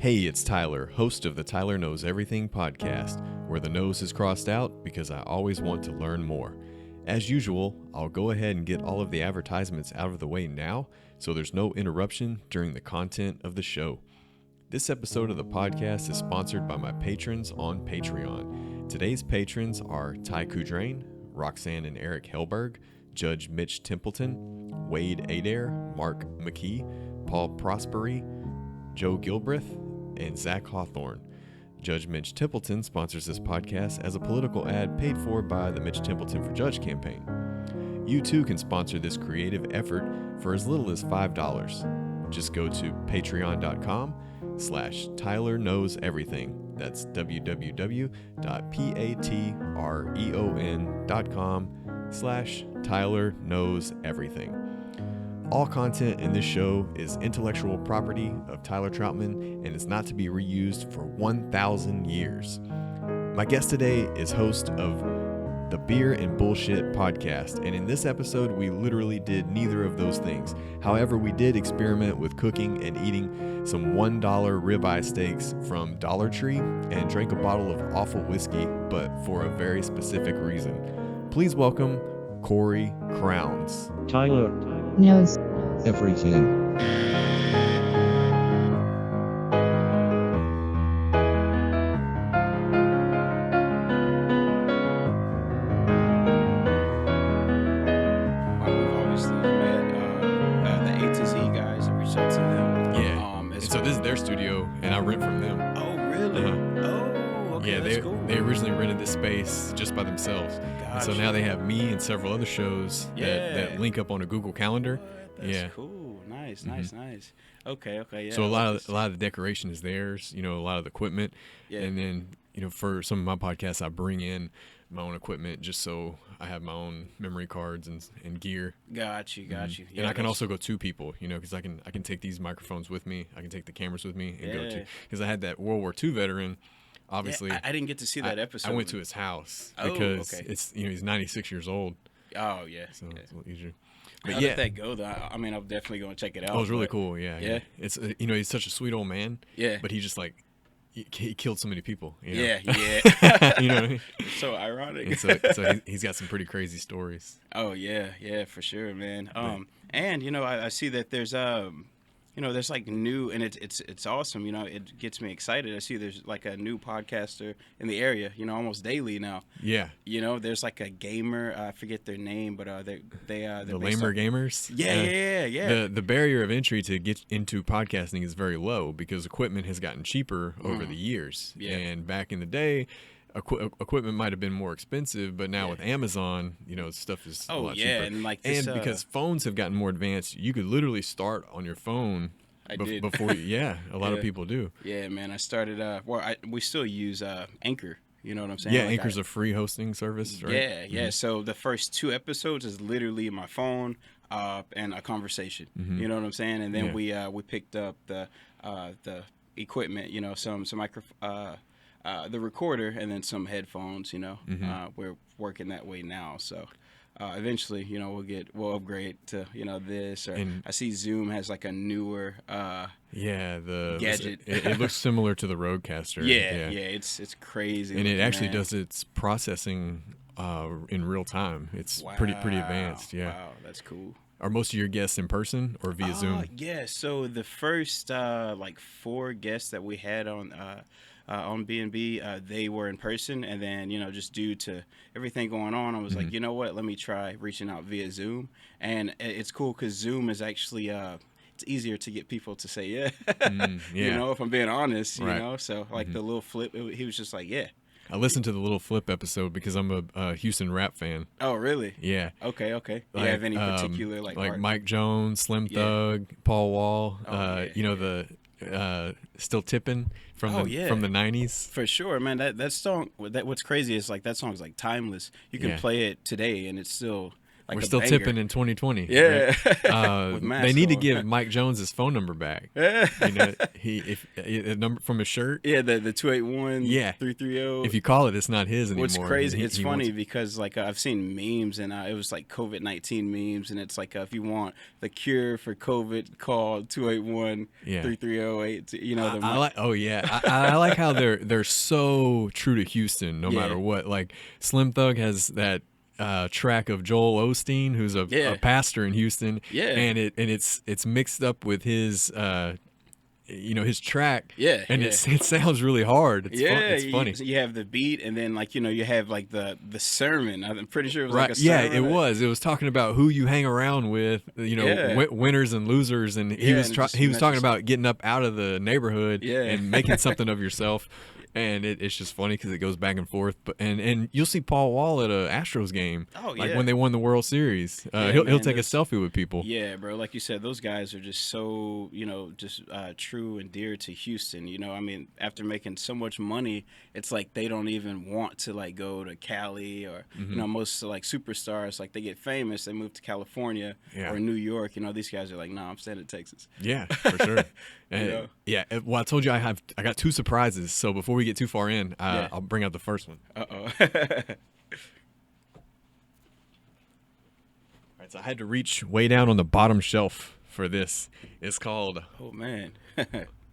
Hey, it's Tyler, host of the Tyler Knows Everything podcast, where the nose is crossed out because I always want to learn more. As usual, I'll go ahead and get all of the advertisements out of the way now, so there's no interruption during the content of the show. This episode of the podcast is sponsored by my patrons on Patreon. Today's patrons are Ty Kudrain, Roxanne and Eric Helberg, Judge Mitch Templeton, Wade Adair, Mark McKee, Paul Prosperi, Joe Gilbreth, and Zach Hawthorne. Judge Mitch Templeton sponsors this podcast as a political ad paid for by the Mitch Templeton for Judge campaign. You too can sponsor this creative effort for as little as $5. Just go to patreon.com/Tyler Knows Everything. That's www.patreon.com/Tyler Knows Everything. All content in this show is intellectual property of Tyler Troutman and is not to be reused for 1,000 years. My guest today is host of the Beer and Bullshit podcast, and in this episode, we literally did neither of those things. However, we did experiment with cooking and eating some $1 ribeye steaks from Dollar Tree and drank a bottle of awful whiskey, but for a very specific reason. Please welcome Corey Crowns. Tyler knows everything. Studio, and I rent from them. Oh, really? Oh, okay. Yeah, that's cool. They originally rented this space just by themselves. Gotcha. And so now they have me and several other shows that link up on a Google Calendar. That's cool. Nice. Okay. Yeah. So a lot of the decoration is theirs. You know, a lot of the equipment. Yeah. And then for some of my podcasts, I bring in my own equipment just so I have my own memory cards and gear. Got you. Yeah, and I can also go two people, because I can take these microphones with me. I can take the cameras with me and go to, because I had that World War II veteran. Obviously, I didn't get to see that episode. I went to his house because it's he's 96 years old. Oh yeah, so it's a little easier. But how did that go though? I mean, I'm definitely going to check it out. Oh, it was really cool. Yeah. It's he's such a sweet old man. Yeah. But he just he killed so many people. Yeah. You know what I mean? It's so ironic. And so he's got some pretty crazy stories. Oh yeah, for sure, man. And I see that there's there's like new, and it's awesome. It gets me excited. I see there's like a new podcaster in the area. Almost daily now. Yeah. There's like a gamer. I forget their name, but they're the Lamer Gamers. Yeah. The barrier of entry to get into podcasting is very low because equipment has gotten cheaper over the years. Yeah. And back in the day, equipment might have been more expensive, but now with Amazon, stuff is a lot cheaper. And like this, and because phones have gotten more advanced, you could literally start on your phone. Before a lot of people do. Yeah, man. I started. We still use Anchor. You know what I'm saying? Yeah, Anchor's a free hosting service, right? Yeah. Mm-hmm. So the first 2 episodes is literally my phone and a conversation. Mm-hmm. You know what I'm saying? And then we picked up the equipment. Some micro. The recorder and then some headphones, we're working that way now. So eventually, we'll upgrade to, this. Or I see Zoom has like a newer gadget. It looks similar to the Rodecaster. Yeah, it's crazy. And it actually does its processing in real time. It's pretty advanced. Yeah. Wow, that's cool. Are most of your guests in person or via Zoom? Yeah, so the first 4 guests that we had on B&B, they were in person, and then just due to everything going on, I was like, you know what, let me try reaching out via Zoom. And it's cool because Zoom is actually it's easier to get people to say yeah. If I'm being honest, so like the little flip, he was just like I listened to the Little Flip episode because I'm a Houston rap fan. Oh, really? Yeah. Okay. Do you have any particular like Mike Jones, Slim Thug, Paul Wall, the Still Tippin' from the 90s? For sure, man. That song, what's crazy is like that song's like timeless. You can play it today and it's still like we're a still banger. tipping in 2020. Yeah. Right? With masks They need to on. give Mike Jones his phone number back. You know, if a number from his shirt. Yeah, the 281 Yeah. 330. If you call it, it's not his anymore. What's crazy? He It's funny because like I've seen memes and it was like COVID-19 memes, and it's like if you want the cure for COVID, call 281 330. You know, I like. Oh yeah, I like how they're so true to Houston, no matter what. Like Slim Thug has that track of Joel Osteen, who's a pastor in Houston. Yeah, and it's mixed up with his. His track. Yeah, and it sounds really hard. It's funny. You have the beat, and then like you have like the sermon. I'm pretty sure it was right. like a sermon. Yeah, it was talking about who you hang around with. Winners and losers, and he was talking about getting up out of the neighborhood and making something of yourself. And it's just funny because it goes back and forth. But and you'll see Paul Wall at a Astros game, when they won the World Series. He'll take a selfie with people. Yeah, bro. Like you said, those guys are just so just true and dear to Houston. I mean, after making so much money, it's like they don't even want to like go to Cali or most like superstars, like they get famous, they move to California or New York. These guys are like, nah, I'm staying in Texas. Yeah, for sure. Yeah. Well, I told you I got two surprises. So before we get too far in, I'll bring out the first one. Uh-oh. All right, so I had to reach way down on the bottom shelf for this. It's called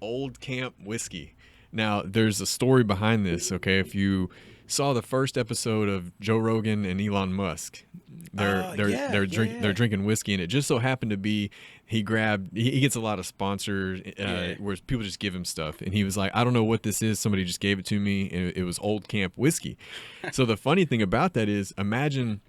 Old Camp Whiskey. Now, there's a story behind this, okay? If you saw the first episode of Joe Rogan and Elon Musk, they're drinking whiskey, and it just so happened to be he gets a lot of sponsors where people just give him stuff, and he was like, I don't know what this is, somebody just gave it to me, and it was Old Camp Whiskey. So the funny thing about that is, imagine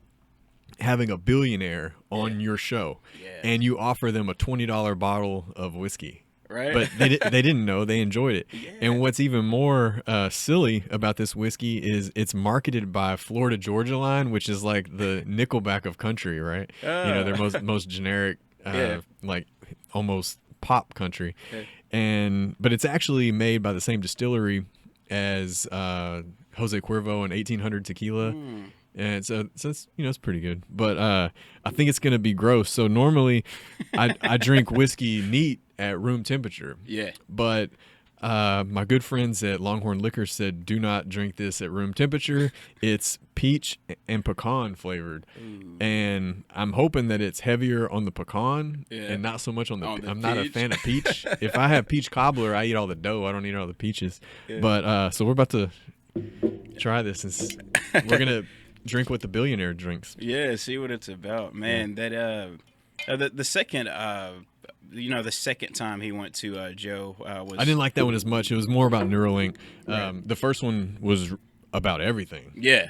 having a billionaire on your show, and you offer them a $20 bottle of whiskey. Right. But they didn't know. They enjoyed it. Yeah. And what's even more silly about this whiskey is it's marketed by Florida Georgia Line, which is like the Nickelback of country, right? Their most generic, like almost pop country. But it's actually made by the same distillery as Jose Cuervo and 1800 Tequila. And so it's pretty good, but I think it's gonna be gross. So normally, I drink whiskey neat at room temperature. Yeah. But my good friends at Longhorn Liquor said, do not drink this at room temperature. It's peach and pecan flavored, and I'm hoping that it's heavier on the pecan and not so much on the. I'm not a fan of peach. If I have peach cobbler, I eat all the dough. I don't eat all the peaches. Yeah. But so we're about to try this, and we're gonna drink what the billionaire drinks. Yeah, see what it's about, man. That the second the second time he went to Joe was. I didn't like that one as much. It was more about Neuralink. The first one was about everything. Yeah,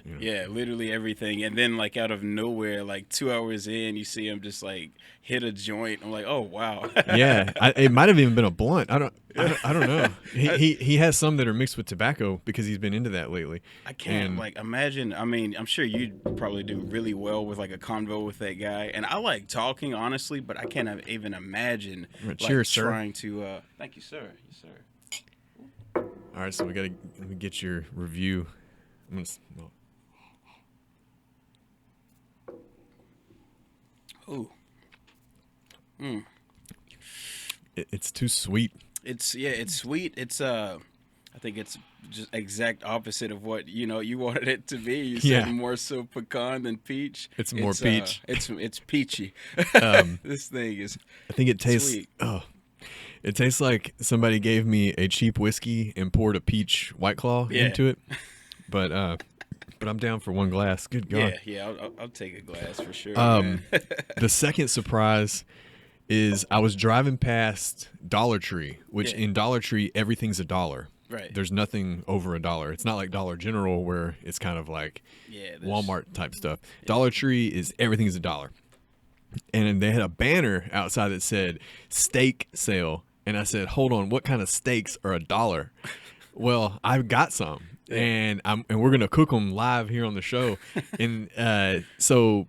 literally everything. And then like out of nowhere, like 2 hours in, you see him just like hit a joint. I'm like, oh wow. Yeah, it might have even been a blunt. I don't know. He has some that are mixed with tobacco because he's been into that lately. I can't imagine. I mean, I'm sure you'd probably do really well with like a convo with that guy. And I like talking honestly, but I can't even imagine cheers, trying to. Thank you, sir. Yes, sir. All right, so let me get your review. Ooh. It's too sweet. It's sweet. It's I think it's just exact opposite of what you wanted it to be. You said more so pecan than peach. It's more peach. It's peachy. This thing is. I think it tastes. Sweet. It tastes like somebody gave me a cheap whiskey and poured a peach White Claw into it. But I'm down for one glass. Good God. Yeah. I'll take a glass for sure. The second surprise is I was driving past Dollar Tree, which in Dollar Tree everything's $1. Right. There's nothing over $1. It's not like Dollar General where it's kind of like Walmart type stuff. Dollar Tree is everything's $1. And they had a banner outside that said steak sale. And I said, hold on, what kind of steaks are $1? Well, I've got some. And we're gonna cook them live here on the show, and so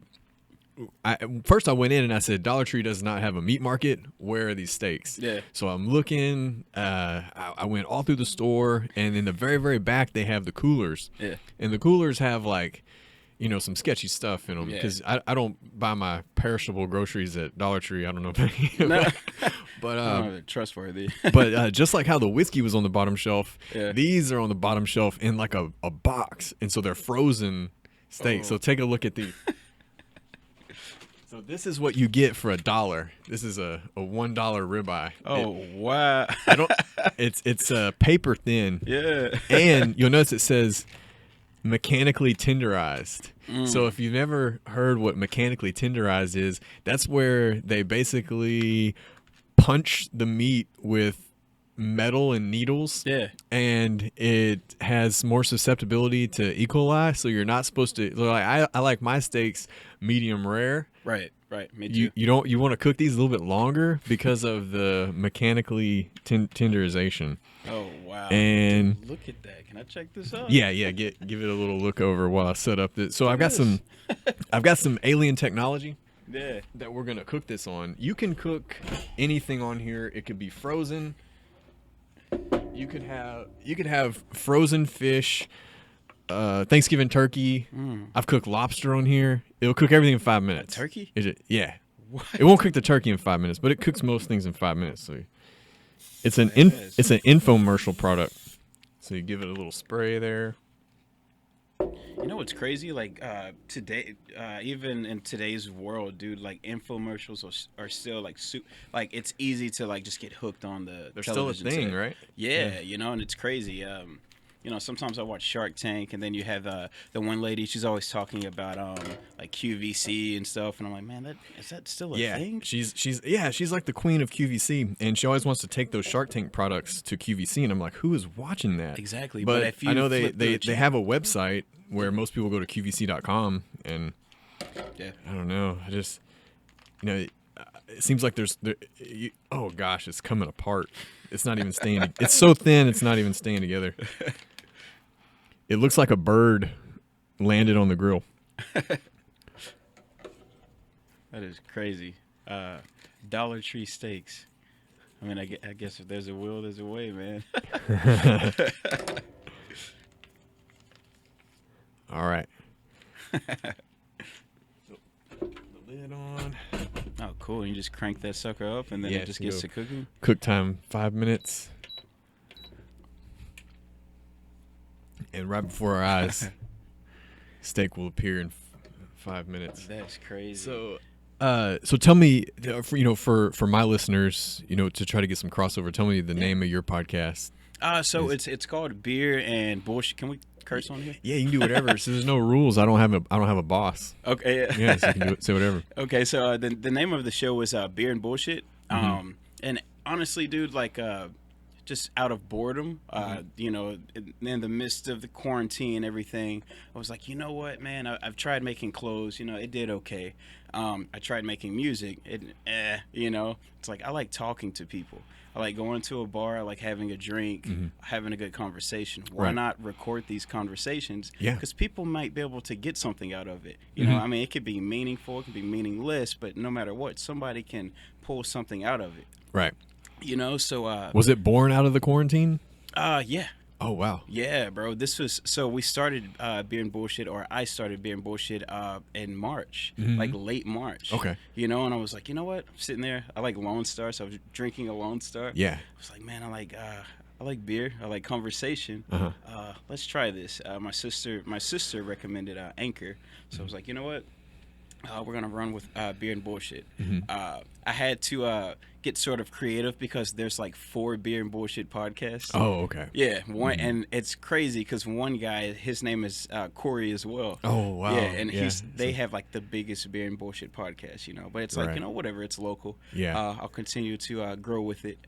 first I went in and I said, Dollar Tree does not have a meat market. Where are these steaks? Yeah. So I'm looking. I went all through the store, and in the very very back they have the coolers. Yeah. And the coolers have like, some sketchy stuff in them Yeah. because I don't buy my perishable groceries at Dollar Tree. I don't know, No. but I don't know if they're trustworthy. but just like how the whiskey was on the bottom shelf, Yeah. these are on the bottom shelf in like a box, and so they're frozen steaks. So take a look at these. So this is what you get for $1. This is a $1 ribeye. Oh, wow. It's paper thin. Yeah. And you'll notice it says mechanically tenderized. So if you've never heard what mechanically tenderized is, that's where they basically punch the meat with metal and needles. Yeah. And it has more susceptibility to E. coli. So you're not supposed to, like, I like my steaks medium rare. Right. Me too. You want to cook these a little bit longer because of the mechanically tenderization. Oh, wow. And look at that. Can I check this out? yeah, give it a little look over while I set up this. So I've got some alien technology. Yeah. That we're gonna cook this on. You can cook anything on here. It could be frozen. You could have frozen fish, Thanksgiving turkey. I've cooked lobster on here. It'll cook everything in 5 minutes. Turkey? Is it? Yeah. What? It won't cook the turkey in 5 minutes, but it cooks most things in 5 minutes. So it's an infomercial product. So you give it a little spray there. You know what's crazy? Like today, even in today's world, dude, like infomercials are still like like it's easy to like just get hooked on the. They're still a thing, right? Yeah, and it's crazy. Sometimes I watch Shark Tank, and then you have the one lady. She's always talking about like QVC and stuff, and I'm like, man, is that still a thing? She's like the queen of QVC, and she always wants to take those Shark Tank products to QVC, and I'm like, who is watching that? Exactly, but if you I know they have a website where most people go to QVC.com, and I don't know, I just it seems like oh gosh, it's coming apart. It's not even staying. It's so thin, it's not even staying together. It looks like a bird landed on the grill. That is crazy. Dollar Tree steaks. I mean, I guess if there's a will, there's a way, man. All right. So, the lid on. Oh, cool. You just crank that sucker up, and then it just gets to cooking? Cook time, 5 minutes. And right before our eyes, steak will appear in 5 minutes. That's crazy. So tell me, for my listeners, to try to get some crossover, tell me the name of your podcast. It's called Beer and Bullshit. Can we curse on here? Yeah, you can do whatever. So there's no rules. I don't have a boss. Okay. Yeah, so you can say whatever. Okay, so the name of the show is Beer and Bullshit. And honestly, dude, like just out of boredom, in the midst of the quarantine and everything, I was like, you know what, man, I've tried making clothes, it did okay. I tried making music, it's like I like talking to people. I like going to a bar, I like having a drink, having a good conversation. Why not record these conversations? Yeah. Because people might be able to get something out of it. You know, I mean, it could be meaningful, it could be meaningless, but no matter what, somebody can pull something out of it. Right. So was it born out of the quarantine? Yeah. Oh wow. Yeah, bro. We started Beer and Bullshit, or I started Beer and Bullshit in March, like late March. Okay. And I was like, you know what? I'm sitting there. I like Lone Star, so I was drinking a Lone Star. Yeah. I was like, man, I like beer. I like conversation. Let's try this. My sister recommended Anchor, so I was like, you know what? We're gonna run with Beer and Bullshit. I had to get sort of creative because there's like 4 Beer and Bullshit podcasts. Oh, okay. Yeah, one, and it's crazy because one guy, his name is Corey as well. Oh wow. Yeah, and they have like the biggest Beer and Bullshit podcast, But it's like whatever, it's local. Yeah. I'll continue to grow with it.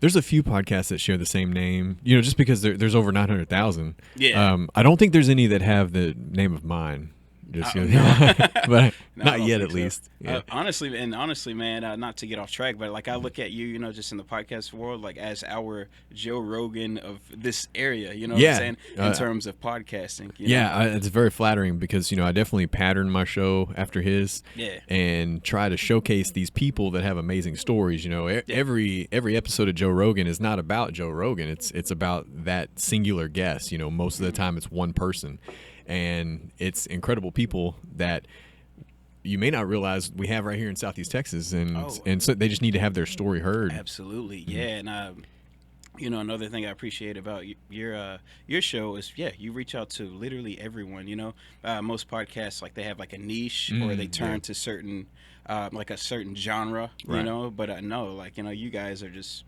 There's a few podcasts that share the same name, just because there's over 900,000. Yeah. I don't think there's any that have the name of mine. Just No. but No, not I don't yet, think at so. least. Yeah. Honestly, man, not to get off track, but like I look at you, just in the podcast world, like as our Joe Rogan of this area, what I'm saying, in terms of podcasting. It's very flattering because I definitely pattern my show after his. Yeah. And try to showcase these people that have amazing stories. Every episode of Joe Rogan is not about Joe Rogan. It's about that singular guest. Most of the time, it's one person. and it's incredible people that you may not realize we have right here in Southeast Texas, and so they just need to have their story heard. Absolutely, yeah. And you know, another thing I appreciate about your show is, yeah, you reach out to literally everyone. You know, most podcasts, like, they have like a niche, or they turn to certain like a certain genre. You know, but no, like, you know, you guys are just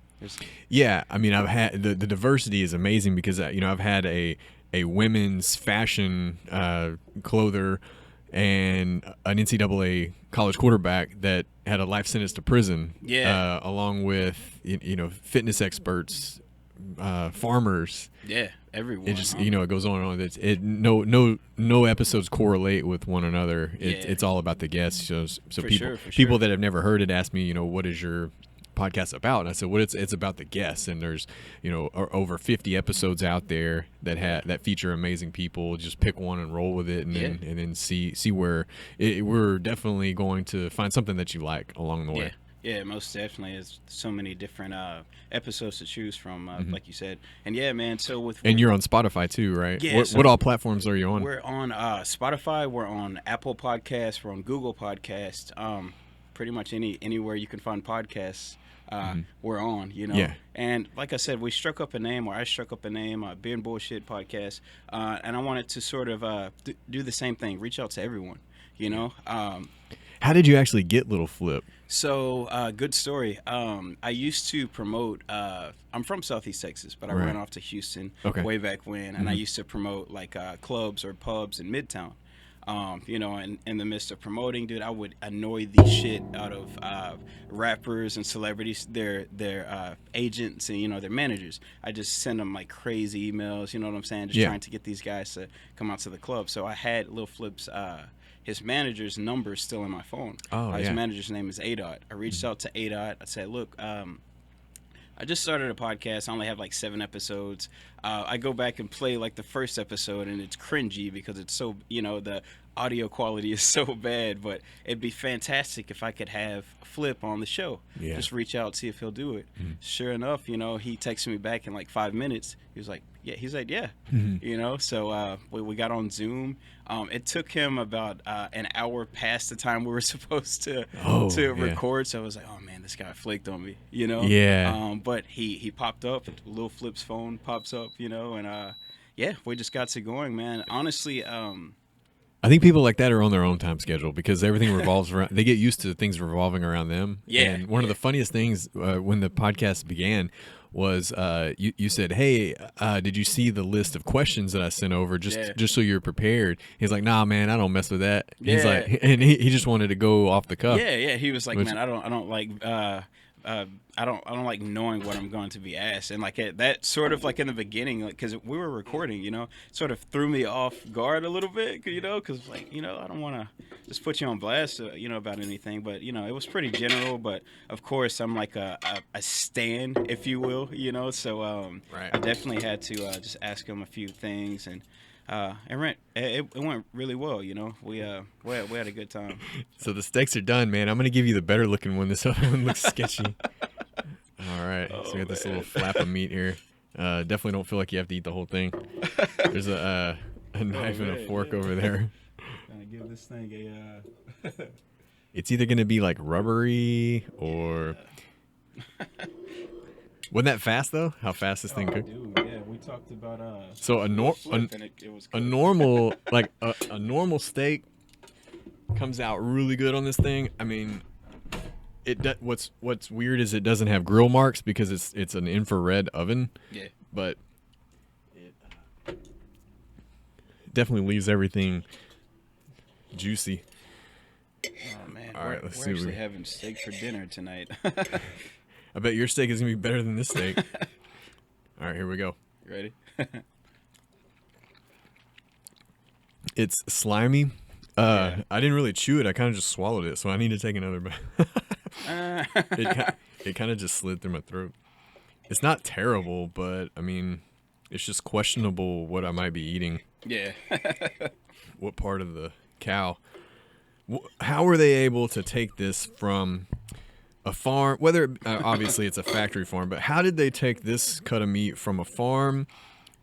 yeah. I mean, I've had the diversity is amazing because you know, I've had a women's fashion clother and an NCAA college quarterback that had a life sentence to prison. Yeah. Along with you know, fitness experts, farmers. Yeah, everyone. It just you know, it goes on and on. No episodes correlate with one another. It's all about the guests. So people that have never heard it ask me, you know, what is your podcast about? And I said, well, it's about the guests, and there's, you know, over 50 episodes out there that feature amazing people. Just pick one and roll with it, and then see where we're definitely going to find something that you like along the way. Yeah, most definitely. There's so many different episodes to choose from, like you said. And yeah, man. So and you're on Spotify too, right? Yeah. What all platforms are you on? We're on Spotify. We're on Apple Podcasts. We're on Google Podcasts. Pretty much anywhere you can find podcasts. We're on, you know. Yeah. And like I said, I struck up a name, Being Bullshit Podcast, and I wanted to sort of do the same thing, reach out to everyone, you know. How did you actually get Little Flip? So, good story. I used to promote, I'm from Southeast Texas, but I ran off to Houston way back when, and I used to promote like clubs or pubs in Midtown. You know, and in the midst of promoting, dude, I would annoy the shit out of rappers and celebrities, their agents and, you know, their managers. I just send them like crazy emails, you know what I'm saying? Just trying to get these guys to come out to the club. So I had Lil Flip's, his manager's number still in my phone. His manager's name is A-Dot. I reached out to A-Dot. I said, look, I just started a podcast. I only have like 7 episodes. I go back and play like the first episode, and it's cringy because it's so, you know, the audio quality is so bad. But it'd be fantastic if I could have Flip on the show. Yeah. Just reach out, see if he'll do it. Sure enough, you know, he texted me back in like 5 minutes. He was like, yeah. You know, so we got on Zoom. It took him about an hour past the time we were supposed to record. So I was like, oh man, this guy flaked on me, you know? Yeah. But he popped up. Lil Flip's phone pops up, you know, and we just got to going, man. Honestly, I think people like that are on their own time schedule because everything revolves around. They get used to things revolving around them. Yeah. And one of the funniest things when the podcast began was you said, hey, did you see the list of questions that I sent over just so you're prepared? He's like, nah, man, I don't mess with that. He's like, and he just wanted to go off the cuff. Yeah. He was like, man, I don't like I don't like knowing what I'm going to be asked, and like that sort of like in the beginning, like because we were recording, you know, sort of threw me off guard a little bit, you know, because like, you know, I don't want to just put you on blast, you know, about anything, but you know, it was pretty general. But of course, I'm like a stan, if you will, you know, so I definitely had to just ask him a few things, and it went really well, you know. We had a good time. So the steaks are done, man. I'm gonna give you the better looking one. This other one looks sketchy. All right, so we got this little flap of meat here. Definitely don't feel like you have to eat the whole thing. There's a knife and a fork over there. Gonna give this thing a. It's either gonna be like rubbery or. Wasn't that fast though? How fast this thing cooked? Dude, yeah, we talked about So a normal like a normal steak comes out really good on this thing. I mean, what's weird is it doesn't have grill marks because it's an infrared oven. Yeah. But it definitely leaves everything juicy. Oh man. All right, let's see. We're actually having steak for dinner tonight. I bet your steak is gonna be better than this steak. All right, here we go. You ready? It's slimy. I didn't really chew it. I kind of just swallowed it, so I need to take another bite. It kind of just slid through my throat. It's not terrible, but I mean, it's just questionable what I might be eating. Yeah. What part of the cow? How were they able to take this from a farm, whether obviously it's a factory farm, but how did they take this cut of meat from a farm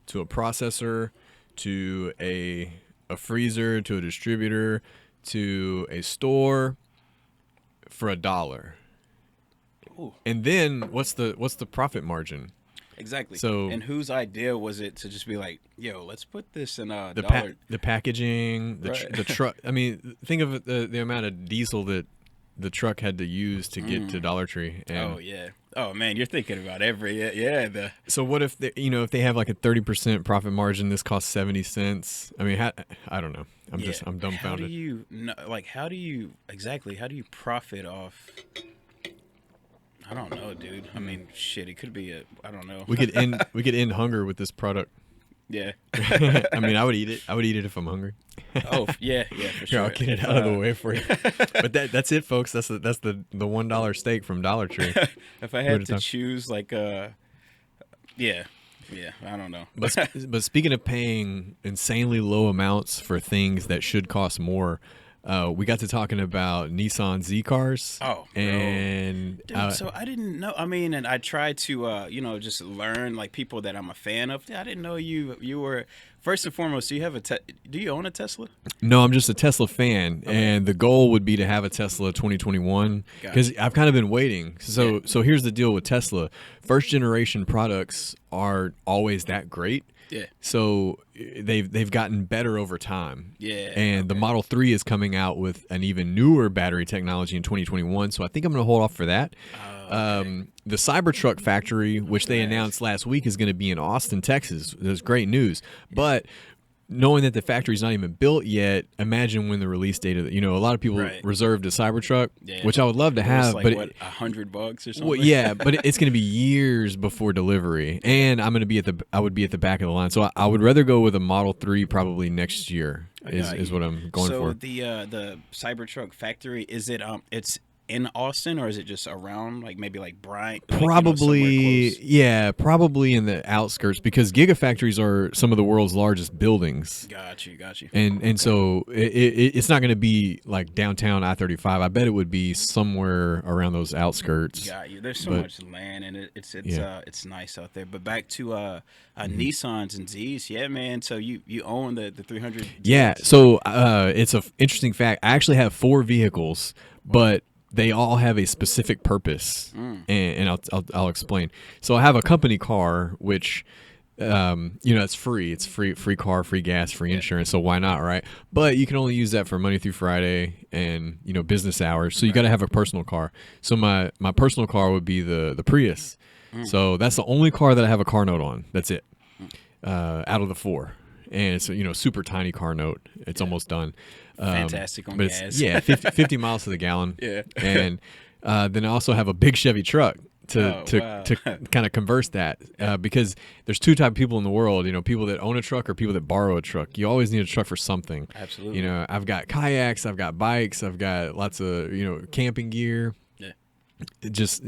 to a processor to a a freezer to a distributor to a store for $1. Ooh. And then what's the profit margin? Exactly. So, and whose idea was it to just be like, yo, let's put this in a the dollar? the packaging, the truck. I mean, think of the amount of diesel that the truck had to use to get to Dollar Tree. And Oh yeah. Oh man, you're thinking about every the so what if if they have like a 30% profit margin, this costs 70 cents. I mean, I don't know. I'm dumbfounded. How do you how do you profit off? I don't know, dude. I mean, shit, it could be I don't know. We could end hunger with this product. Yeah. I mean, I would eat it. I would eat it if I'm hungry. Oh yeah, for Here, sure. I'll get it out of the way for you. But that's it, folks. That's the $1 steak from Dollar Tree. If I had to choose, like, yeah, I don't know. But speaking of paying insanely low amounts for things that should cost more, we got to talking about Nissan Z cars. Oh, bro. And Dude, so I didn't know. I mean, and I tried to, just learn like people that I'm a fan of. I didn't know you were. First and foremost, do you own a Tesla? No, I'm just a Tesla fan, and the goal would be to have a Tesla 2021 because I've kind of been waiting. So here's the deal with Tesla: first generation products are always that great. Yeah. So they've gotten better over time. Yeah. And the Model 3 is coming out with an even newer battery technology in 2021. So I think I'm going to hold off for that. The Cybertruck factory, which they announced last week, is going to be in Austin, Texas. That's great news. But knowing that the factory's not even built yet, imagine when the release date of a lot of people reserved a Cybertruck, which I would love to have. Like, but what, $100 or something? Well, yeah, but it's going to be years before delivery, and I would be at the back of the line. So I would rather go with a Model 3 probably next year is what I'm going for. So the Cybertruck factory, is it it's in Austin, or is it just around, like maybe like Bryant? Probably, probably in the outskirts, because gigafactories are some of the world's largest buildings. Got you. And so it's not going to be like downtown I-35. I bet it would be somewhere around those outskirts. Got you. There's so much land, and it's nice out there. But back to Nissans and Zs, yeah, man. So you own the 300? Yeah. So it's an interesting fact. I actually have 4 vehicles, but they all have a specific purpose, and I'll explain. So I have a company car, which it's free. It's free car, free gas, free insurance. So why not, right? But you can only use that for Monday through Friday and business hours. So you got to have a personal car. So my personal car would be the Prius. So that's the only car that I have a car note on. That's it. Out of the 4. And it's a super tiny car note. It's almost done. Fantastic on gas. 50 miles to the gallon. Yeah. And then I also have a big Chevy truck to kind of converse that, because there's 2 types of people in the world. People that own a truck or people that borrow a truck. You always need a truck for something. Absolutely. I've got kayaks, I've got bikes, I've got lots of camping gear. Yeah. Just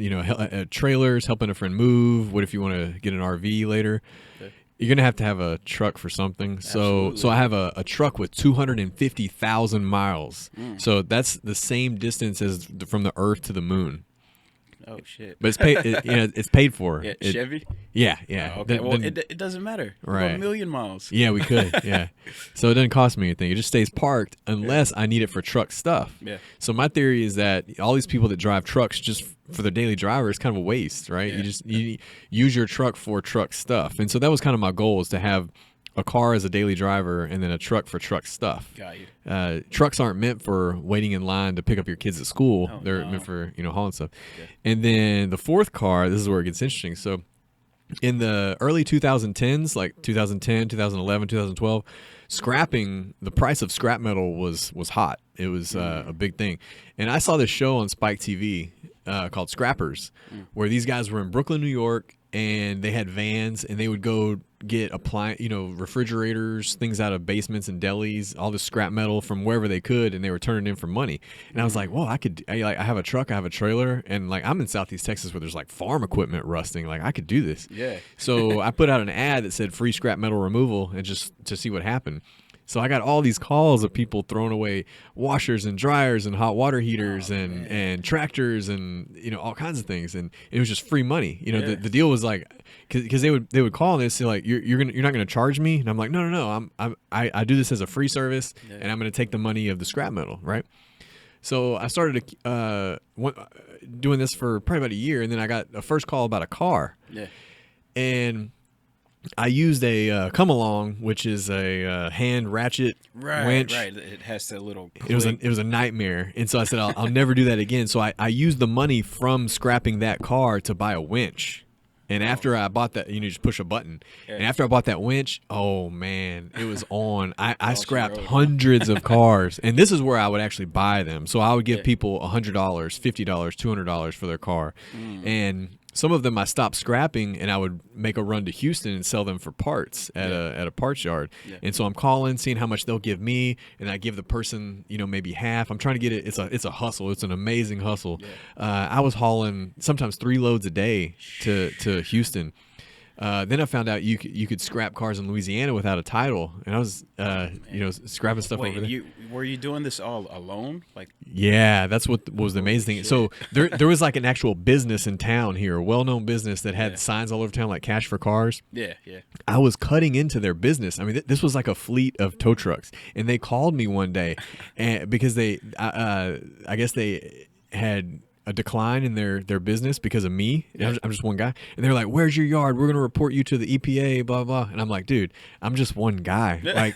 trailers, helping a friend move. What if you want to get an RV later? Yeah. You're going to have a truck for something. So I have a truck with 250,000 miles. So that's the same distance as from the Earth to the moon. Oh, shit. But it's paid. It's paid for. Yeah, Chevy? Yeah. Oh, okay. Well, it doesn't matter. Right. 1 million miles. Yeah, we could. Yeah. So it doesn't cost me anything. It just stays parked unless I need it for truck stuff. Yeah. So my theory is that all these people that drive trucks just for their daily driver is kind of a waste, right? Yeah. You use your truck for truck stuff. And so that was kind of my goal, is to have a car as a daily driver and then a truck for truck stuff. Got you. Trucks aren't meant for waiting in line to pick up your kids at school. They're meant for hauling stuff. Yeah. And then the 4th car, this is where it gets interesting. So in the early 2010s, like 2010, 2011, 2012, the price of scrap metal was hot. It was a big thing. And I saw this show on Spike TV called Scrappers, where these guys were in Brooklyn, New York, and they had vans, and they would go get refrigerators, things out of basements and delis, all this scrap metal from wherever they could, and they were turning it in for money. And I was like, whoa, I have a truck, I have a trailer, and like I'm in Southeast Texas where there's like farm equipment rusting. Like I could do this. Yeah. So I put out an ad that said free scrap metal removal, and just to see what happened. So I got all these calls of people throwing away washers and dryers and hot water heaters and tractors and all kinds of things, and it was just free money. The deal was like, because they would call and they'd say like you're not gonna charge me, and I'm like no, I do this as a free service, and I'm gonna take the money of the scrap metal, right? So I started doing this for probably about a year, and then I got a first call about a car, and I used a come along, which is a hand ratchet winch. Right. It has that little click. It was a nightmare, and so I said I'll never do that again. So I used the money from scrapping that car to buy a winch. And after I bought that, you just push a button. And after I bought that winch, oh man, it was on. I scrapped hundreds of cars, and this is where I would actually buy them. So I would give people $100, $50, $200 for their car, and some of them I stopped scrapping, and I would make a run to Houston and sell them for parts at a parts yard. And so I'm calling, seeing how much they'll give me, and I give the person, maybe half. I'm trying to get it. It's a hustle. It's an amazing hustle. I was hauling sometimes 3 loads a day to Houston. Then I found out you could scrap cars in Louisiana without a title, and I was scrapping stuff over there. Were you doing this all alone? Yeah, that's what was the amazing thing. So there was like an actual business in town here, a well-known business that had signs all over town like Cash for Cars. Yeah. I was cutting into their business. I mean, this was like a fleet of tow trucks, and they called me one day, and because I guess they had a decline in their business because of me. I'm just one guy, and they're like, "Where's your yard? We're gonna report you to the EPA." Blah blah. And I'm like, "Dude, I'm just one guy. Like,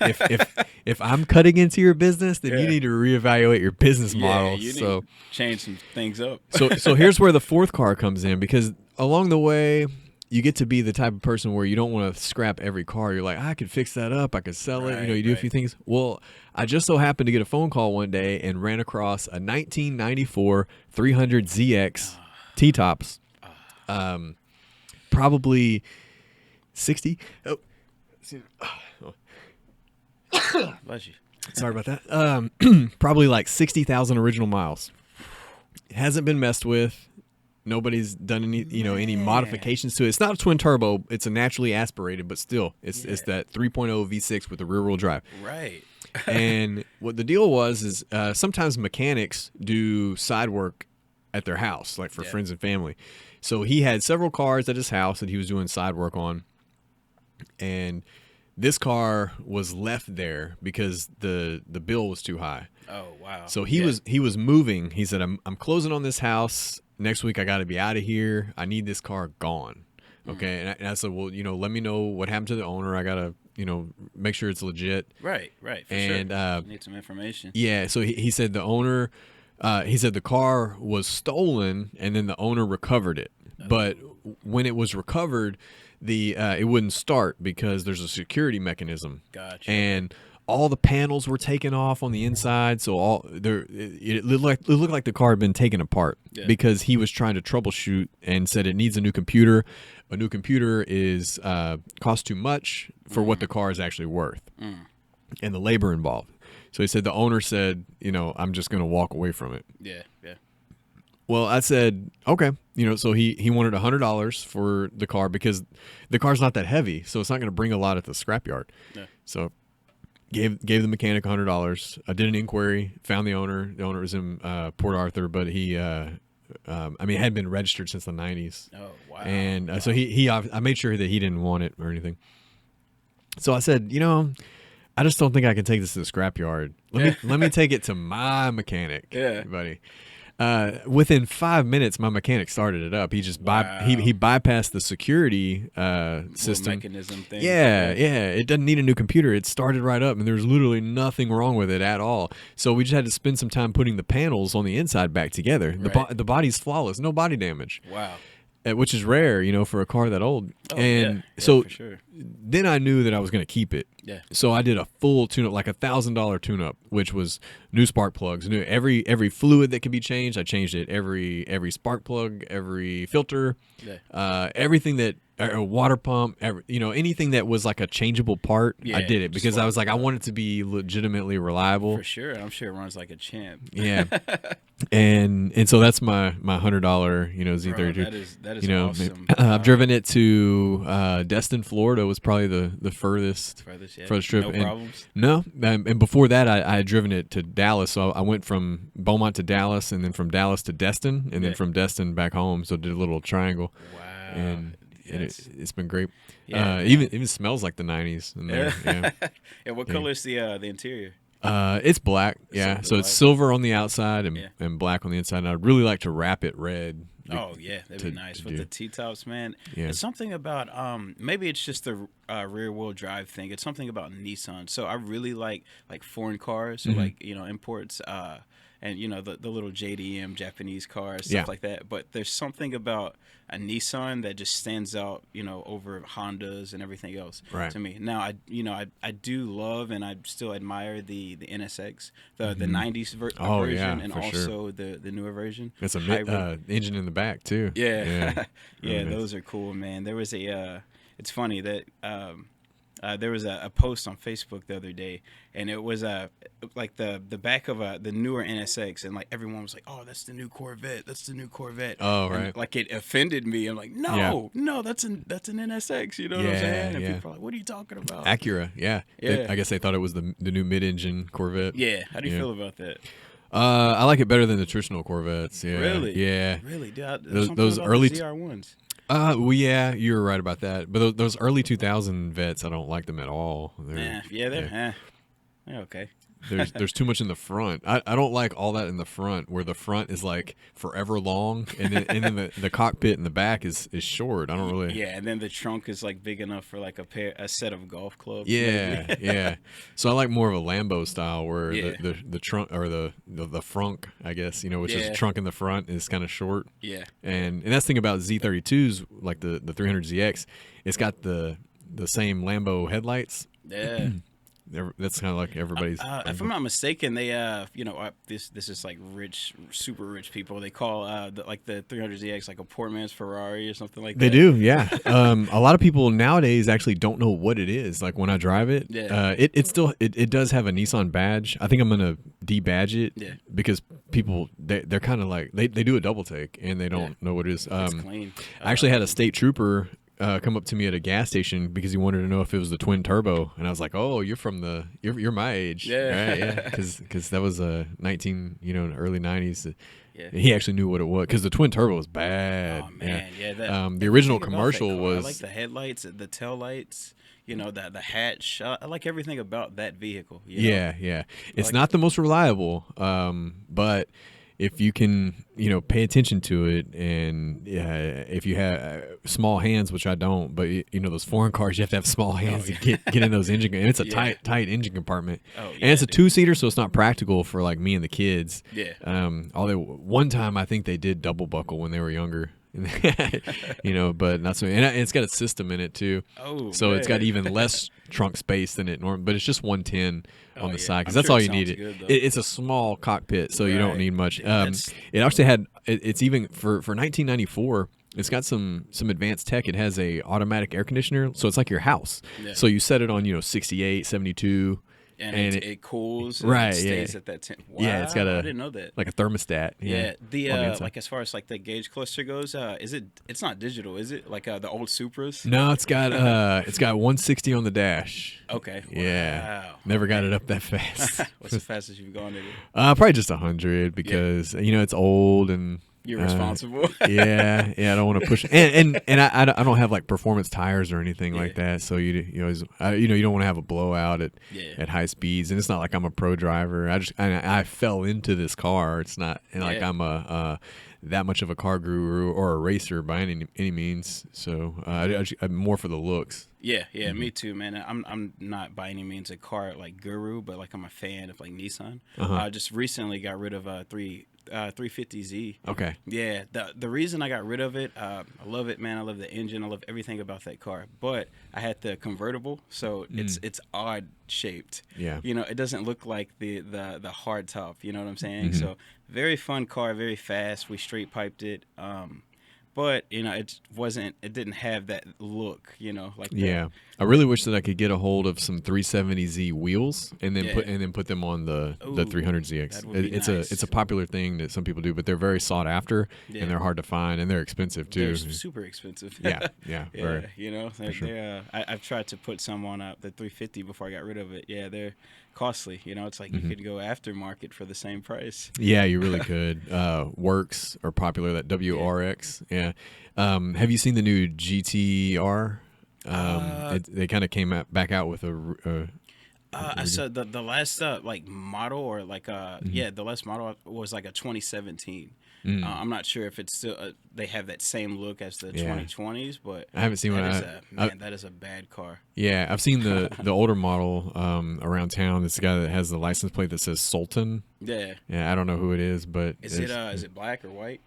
if I'm cutting into your business, then you need to reevaluate your business model." You need to change some things up. So here's where the fourth car comes in, because along the way, you get to be the type of person where you don't want to scrap every car. You're like, I could fix that up. I could sell it. You do a few things. Well, I just so happened to get a phone call one day and ran across a 1994 300ZX T-tops. Probably 60. Oh. Bless you. Sorry about that. Probably like 60,000 original miles. It hasn't been messed with. Nobody's done any modifications to it. It's not a twin turbo. It's a naturally aspirated, but still, it's that 3.0 V6 with the rear wheel drive. Right. And what the deal was is sometimes mechanics do side work at their house, like for friends and family. So he had several cars at his house that he was doing side work on, and this car was left there because the bill was too high. Oh wow! So he was moving. He said, "I'm closing on this house. Next week I got to be out of here. I need this car gone." Okay. And I said, well, let me know what happened to the owner. I got to, make sure it's legit. Right. For sure. Need some information. Yeah. So he said the owner, he said the car was stolen and then the owner recovered it. But when it was recovered, it wouldn't start because there's a security mechanism. Gotcha. And all the panels were taken off on the inside, so it looked like the car had been taken apart because he was trying to troubleshoot and said it needs a new computer. A new computer is costs too much for what the car is actually worth, and the labor involved. So he said the owner said, I'm just going to walk away from it. Yeah. Well, I said, okay. So he wanted $100 for the car because the car's not that heavy, so it's not going to bring a lot at the scrapyard. Yeah. So gave the mechanic $100. I did an inquiry, found the owner. The owner was in Port Arthur, but he, had been registered since the 90s. Oh, wow. And so I made sure that he didn't want it or anything. So I said, I just don't think I can take this to the scrapyard. Let me take it to my mechanic, buddy. Within 5 minutes, my mechanic started it up. He just he bypassed the security system mechanism thing. Yeah. It doesn't need a new computer. It started right up, and there's literally nothing wrong with it at all. So we just had to spend some time putting the panels on the inside back together. Right. The body's flawless, no body damage. Wow. Which is rare, for a car that old. For sure. Then I knew that I was going to keep it. Yeah. So I did a full tune-up, like $1,000 tune-up, which was new spark plugs, new every fluid that could be changed. I changed it. Every spark plug, every filter, everything that a water pump, anything that was like a changeable part. I did it because I was like, I want it to be legitimately reliable. For sure, I'm sure it runs like a champ. Yeah. And so that's my $100 Z32. That is awesome. I've driven it to Destin, Florida was probably the furthest trip. No problems? No. And before that I had driven it to Dallas. So I went from Beaumont to Dallas, and then from Dallas to Destin, and then from Destin back home. So did a little triangle. Wow. And Yes. It's been great. Yeah. Even smells like the 90s in there. Yeah. And what color is the interior? It's black. Yeah. So it's silver on the outside Yeah. and black on the inside. And I'd really like to wrap it red. Oh yeah, that'd be nice with the T-tops, man. Yeah. It's something about maybe it's just the rear wheel drive thing. It's something about Nissan. So I really like foreign cars, or like imports, and the little JDM Japanese cars, stuff like that. But there's something about a Nissan that just stands out, over Hondas and everything else to me. Now I do love and I still admire the NSX, the 90s version, and also the newer version. It's a engine in the back too. Yeah. Really those are cool, man. There was it's funny that there was a post on Facebook the other day, and it was like the back of the newer NSX, and like everyone was like, "Oh, that's the new Corvette. That's the new Corvette." Oh, right. And, like it offended me. I'm like, "No, that's an NSX." You know what I'm saying? And people are like, "What are you talking about?" Acura, yeah. I guess they thought it was the new mid-engine Corvette. Yeah. How do you feel about that? I like it better than the traditional Corvettes. Yeah. Really? Yeah. Really? Those early ZR1s. Well, yeah, you were right about that. But those early 2000 Vets, I don't like them at all. They're okay. There's too much in the front. I don't like all that in the front, where the front is like forever long, and then the cockpit in the back is short. I don't really. Yeah, and then the trunk is like big enough for like a set of golf clubs. Yeah, yeah. So I like more of a Lambo style, where the trunk, or the frunk, I guess, which is trunk in the front, is kind of short. Yeah. And that's the thing about Z32s, like the 300ZX, it's got the same Lambo headlights. Yeah. That's kind of like everybody's. If I'm not mistaken, they this is like super rich people. They call the 300ZX like a poor man's Ferrari or something like that. They do, yeah. A lot of people nowadays actually don't know what it is. Like when I drive it, it does have a Nissan badge. I think I'm gonna debadge it because people they're kind of like they do a double take and they don't know what it is. It's clean. I actually had a state trooper come up to me at a gas station because he wanted to know if it was the twin turbo, and I was like, "Oh, you're my age, right? Yeah, because that was early 90s." Yeah. He actually knew what it was because the twin turbo was bad. Oh man, the original commercial was. I like the headlights, the tail lights. The hatch. I like everything about that vehicle. Yeah. It's not the most reliable, but if you can, pay attention to it, and if you have small hands, which I don't, but those foreign cars, you have to have small hands to get in those engine. And it's a tight engine compartment, and it's a 2-seater, so it's not practical for like me and the kids. Yeah. Although one time I think they did double buckle when they were younger. But not so. And it's got a system in it too. Oh, so man. It's got even less trunk space than it normally. But it's just 110 on the side because that's sure all you need. It's a small cockpit, so you don't need much. It actually had. It's even for 1994. It's got some advanced tech. It has a automatic air conditioner, so it's like your house. Yeah. So you set it on 68, 72. And it cools, right? And it stays at that temp. Wow, yeah, it's got I didn't know that. Like a thermostat. Yeah, like as far as like the gauge cluster goes, it's not digital, is it? Like the old Supras? No, it's got 160 on the dash. Okay. Yeah. Wow. Never got it up that fast. What's the fastest you've gone to? Probably just 100 because it's old and. You're responsible. Yeah. I don't want to push, and I don't have like performance tires or anything like that. So you don't want to have a blowout at high speeds, and it's not like I'm a pro driver. I fell into this car. It's not like I'm a that much of a car guru or a racer by any means. So I'm more for the looks. Yeah, me too, man. I'm not by any means a car like guru, but like I'm a fan of like Nissan. I just recently got rid of a 350Z. Okay. Yeah, the reason I got rid of it, I love it, man. I love the engine. I love everything about that car. But I had the convertible, so it's odd shaped. Yeah. It doesn't look like the hard top. You know what I'm saying? So very fun car, very fast. We straight piped it. But it didn't have that look, like yeah. I really wish that I could get a hold of some 370Z wheels and then put them on the 300ZX. It's a popular thing that some people do, but they're very sought after and they're hard to find and they're expensive too. They're super expensive. Yeah. Very, I've tried to put some on the 350 before I got rid of it. Yeah, costly. You know, it's like you could go aftermarket for the same price. Yeah, you really could. Works are popular. That WRX. Yeah. Have you seen the new GTR? They kind of back out with I said the last like model or like the last model was like a 2017. I'm not sure if it's still they have that same look as the 2020s, but I haven't seen one. That is a bad car. Yeah, I've seen the older model around town. This guy that has the license plate that says Sultan. Yeah. Yeah, I don't know who it is, but is it black or white?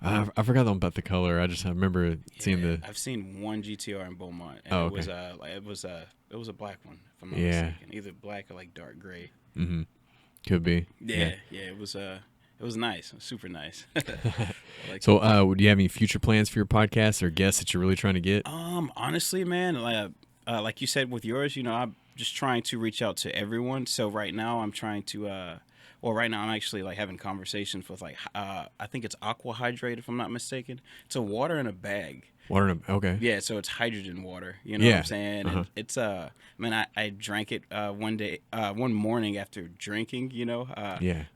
I forgot about the color. I remember seeing the. I've seen one GTR in Beaumont, and it was a black one, if I'm not mistaken, either black or like dark gray. Mm-hmm. Could be. Yeah. It was nice, super nice. So, do you have any future plans for your podcast or guests that you're really trying to get? Honestly, man, like you said with yours, you know, I'm just trying to reach out to everyone. So right now, I'm trying to. Right now I'm actually like having conversations with like I think it's Aqua Hydrate, if I'm not mistaken. It's a water in a bag. Okay. Yeah, so it's hydrogen water. You know what I'm saying? And it's man, I drank it one morning after drinking. You know,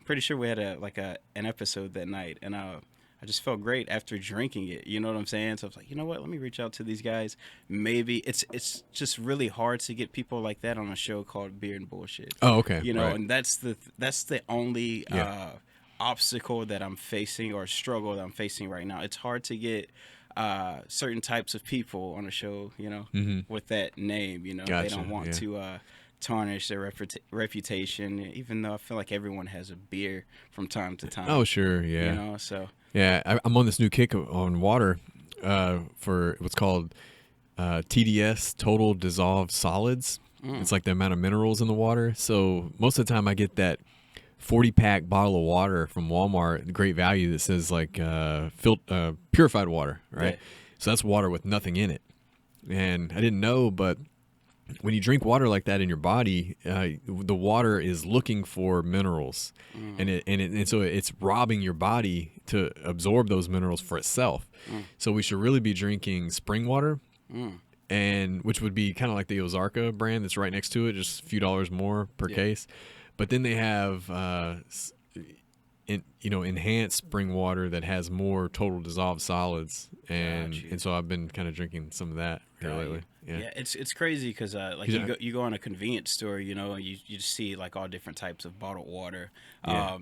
pretty sure we had an episode that night, and I just felt great after drinking it. You know what I'm saying? So I was like, you know what? Let me reach out to these guys. Maybe it's just really hard to get people like that on a show called Beer and Bullshit. Oh, okay. You know, right. and that's the only obstacle that I'm facing or struggle that I'm facing right now. It's hard to get certain types of people on a show, you know, with that name. You know, Gotcha. They don't want to tarnish their reputation, even though I feel like everyone has a beer from time to time. Oh, sure. Yeah. You know, so. Yeah, I'm on this new kick on water for what's called TDS, Total Dissolved Solids. It's like the amount of minerals in the water. So most of the time I get that 40-pack bottle of water from Walmart, great value, that says like purified water, right? Yeah. So that's water with nothing in it. And I didn't know, but when you drink water like that in your body, the water is looking for minerals, and so it's robbing your body to absorb those minerals for itself. So we should really be drinking spring water, and which would be kind of like the Ozarka brand that's right next to it, just a few dollars more per case. But then they have enhanced spring water that has more total dissolved solids, and so I've been kind of drinking some of that here lately. Yeah, it's crazy because like you go in a convenience store, you know, and you just see like all different types of bottled water.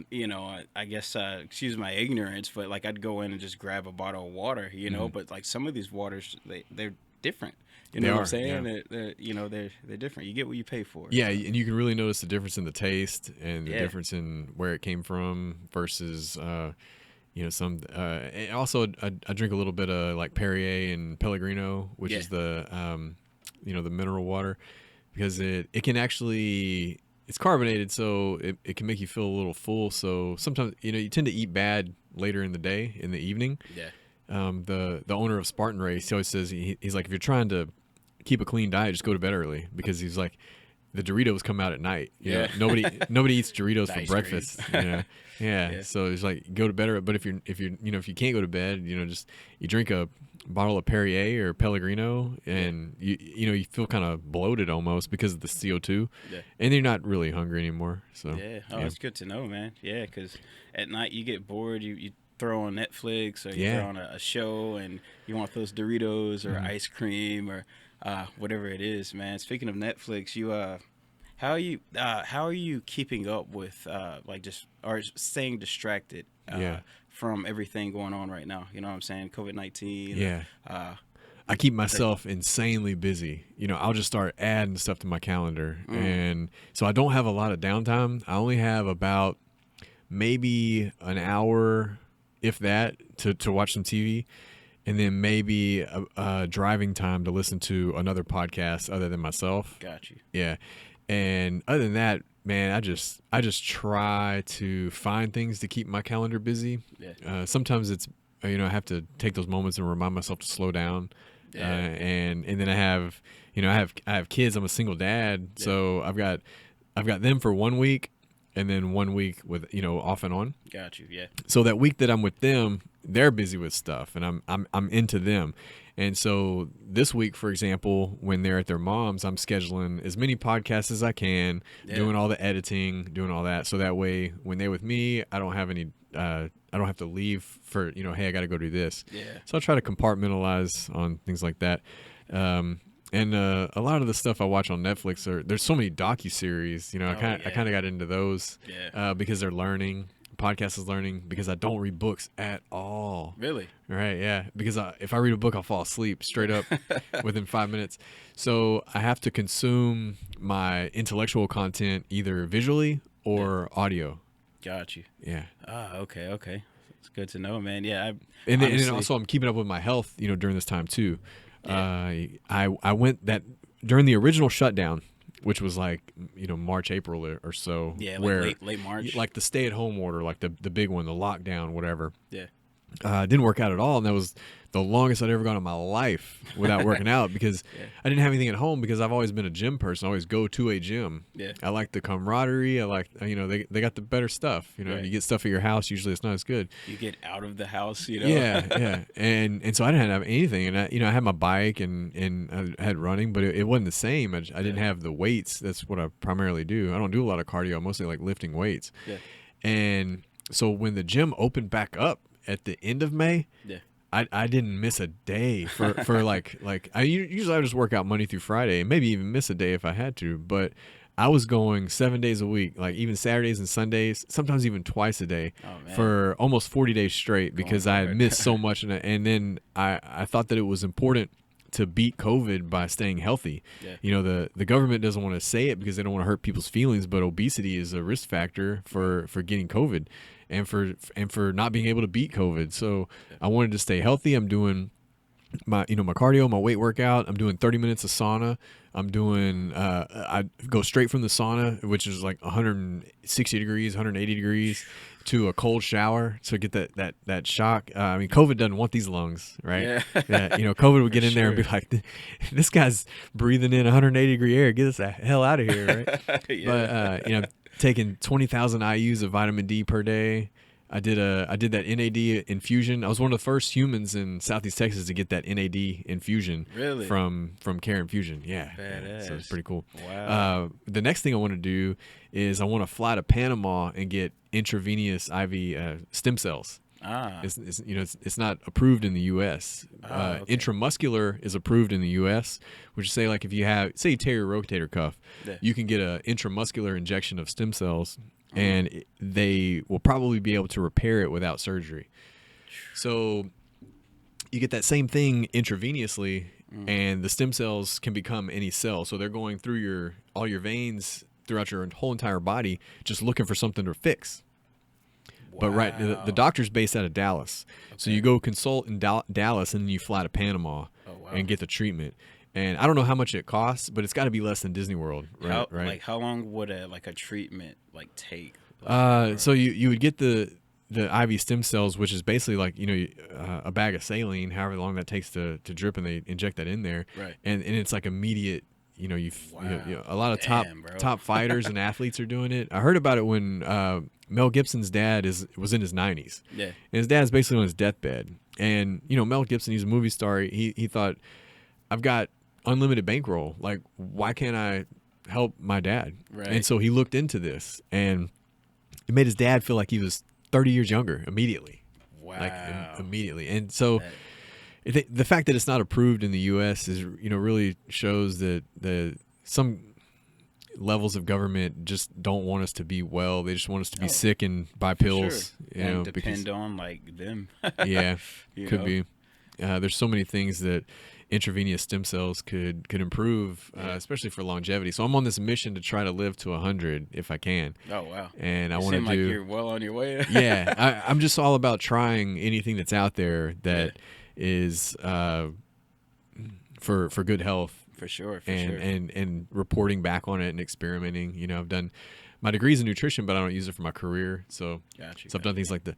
You know, I guess excuse my ignorance, but like I'd go in and just grab a bottle of water, you know, but like some of these waters they're different. You know what I'm saying? Yeah. They're different. You get what you pay for. Yeah, and you can really notice the difference in the taste and the difference in where it came from versus some. And also, I drink a little bit of like Perrier and Pellegrino, which is the the mineral water, because it can actually, it's carbonated, so it can make you feel a little full. So sometimes you tend to eat bad later in the day, in the evening. Yeah. The owner of Spartan Race, he always says he's like, if you're trying to keep a clean diet, just go to bed early, because he's like, the Doritos come out at night. You know, nobody eats Doritos for breakfast. Yeah. So it's like, go to bed early. But if you can't go to bed, just you drink a bottle of Perrier or Pellegrino, and you feel kind of bloated almost because of the CO2, and you're not really hungry anymore. So it's good to know, man. Yeah, because at night you get bored, you throw on Netflix, or you throw on a show, and you want those Doritos or ice cream or whatever it is, man. Speaking of Netflix, how are you keeping up with or staying distracted from everything going on right now? You know what I'm saying? COVID-19. Yeah. I keep myself insanely busy. I'll just start adding stuff to my calendar, and so I don't have a lot of downtime. I only have about maybe an hour, if that, to watch some TV. And then maybe a driving time to listen to another podcast other than myself. Got you. Yeah. And other than that, man, I just try to find things to keep my calendar busy. Yeah. Sometimes it's, I have to take those moments and remind myself to slow down. Yeah. And then I have kids. I'm a single dad. Yeah. So I've got them for 1 week, and then 1 week with, off and on. Got you. Yeah. So that week that I'm with them, they're busy with stuff, and I'm into them. And so this week, for example, when they're at their mom's, I'm scheduling as many podcasts as I can, doing all the editing, doing all that. So that way, when they're with me, I don't have any, I don't have to leave for, hey, I got to go do this. Yeah. So I try to compartmentalize on things like that. And a lot of the stuff I watch on Netflix there's so many docuseries, I kind of got into those because they're learning. Podcast is learning because I don't read books at all. Really? Right, yeah. Because if I read a book, I'll fall asleep straight up within 5 minutes. So I have to consume my intellectual content either visually or audio. Got you. Yeah. Okay. It's good to know, man. Yeah. And also I'm keeping up with my health, during this time too. Yeah. I went that during the original shutdown, which was like, March, April or so. Yeah, where late March. Like the stay-at-home order, like the big one, the lockdown, whatever. Yeah. Didn't work out at all, and that was the longest I'd ever gone in my life without working out because I didn't have anything at home because I've always been a gym person. I always go to a gym. Yeah. I like the camaraderie. I like, they got the better stuff. Right. You get stuff at your house, usually it's not as good. You get out of the house, Yeah. And so I didn't have anything, and I had my bike and I had running, but it wasn't the same. I didn't have the weights. That's what I primarily do. I don't do a lot of cardio. I mostly like lifting weights. Yeah. And so when the gym opened back up at the end of May, I didn't miss a day for like I usually just work out Monday through Friday and maybe even miss a day if I had to, but I was going 7 days a week, like even Saturdays and Sundays, sometimes even twice a day for almost 40 days straight because I had missed so much. And then I thought that it was important to beat COVID by staying healthy. Yeah. The government doesn't want to say it because they don't want to hurt people's feelings, but obesity is a risk factor for getting COVID and for not being able to beat COVID. So I wanted to stay healthy. I'm doing my cardio, my weight workout. I'm doing 30 minutes of sauna. I'm doing I go straight from the sauna, which is like 160 degrees, 180 degrees, to a cold shower to get that shock. COVID doesn't want these lungs, right? Yeah. COVID would get in there and be like, this guy's breathing in 180 degree air. Get us the hell out of here, right? Yeah. But taking 20,000 IUs of vitamin D per day. I did that NAD infusion. I was one of the first humans in Southeast Texas to get that NAD infusion. Really? From Care Infusion. Yeah. Badass. So it's pretty cool. Wow. The next thing I want to do is I want to fly to Panama and get intravenous IV stem cells. It's not approved in the U.S. Okay. Intramuscular is approved in the U.S., which is say like if you you tear your rotator cuff, you can get an intramuscular injection of stem cells, and they will probably be able to repair it without surgery. So you get that same thing intravenously, and the stem cells can become any cell. So they're going through all your veins throughout your whole entire body, just looking for something to fix. But the doctor's based out of Dallas. Okay. So you go consult in Dallas and then you fly to Panama and get the treatment. And I don't know how much it costs, but it's got to be less than Disney World, right? Like how long would a treatment take? So you would get the IV stem cells, which is basically like a bag of saline, however long that takes to drip, and they inject that in there, right? And it's like immediate. A lot of top fighters and athletes are doing it. I heard about it when Mel Gibson's dad was in his 90s. Yeah. And his dad's basically on his deathbed. And Mel Gibson, he's a movie star. He thought, I've got unlimited bankroll. Like, why can't I help my dad? Right. And so he looked into this, and it made his dad feel like he was 30 years younger immediately. Wow. Like immediately. And so the fact that it's not approved in the U.S. is, really shows that some levels of government just don't want us to be well. They just want us to be sick and buy pills. Sure. And depend on like them. Yeah, could be. There's so many things that intravenous stem cells could improve, especially for longevity. So I'm on this mission to try to live to 100 if I can. Oh wow! And I want to do. Like you're well on your way. Yeah, I'm just all about trying anything that's out there that is for good health. For sure. And reporting back on it and experimenting. I've done my degree's in nutrition, but I don't use it for my career. So I've done things like a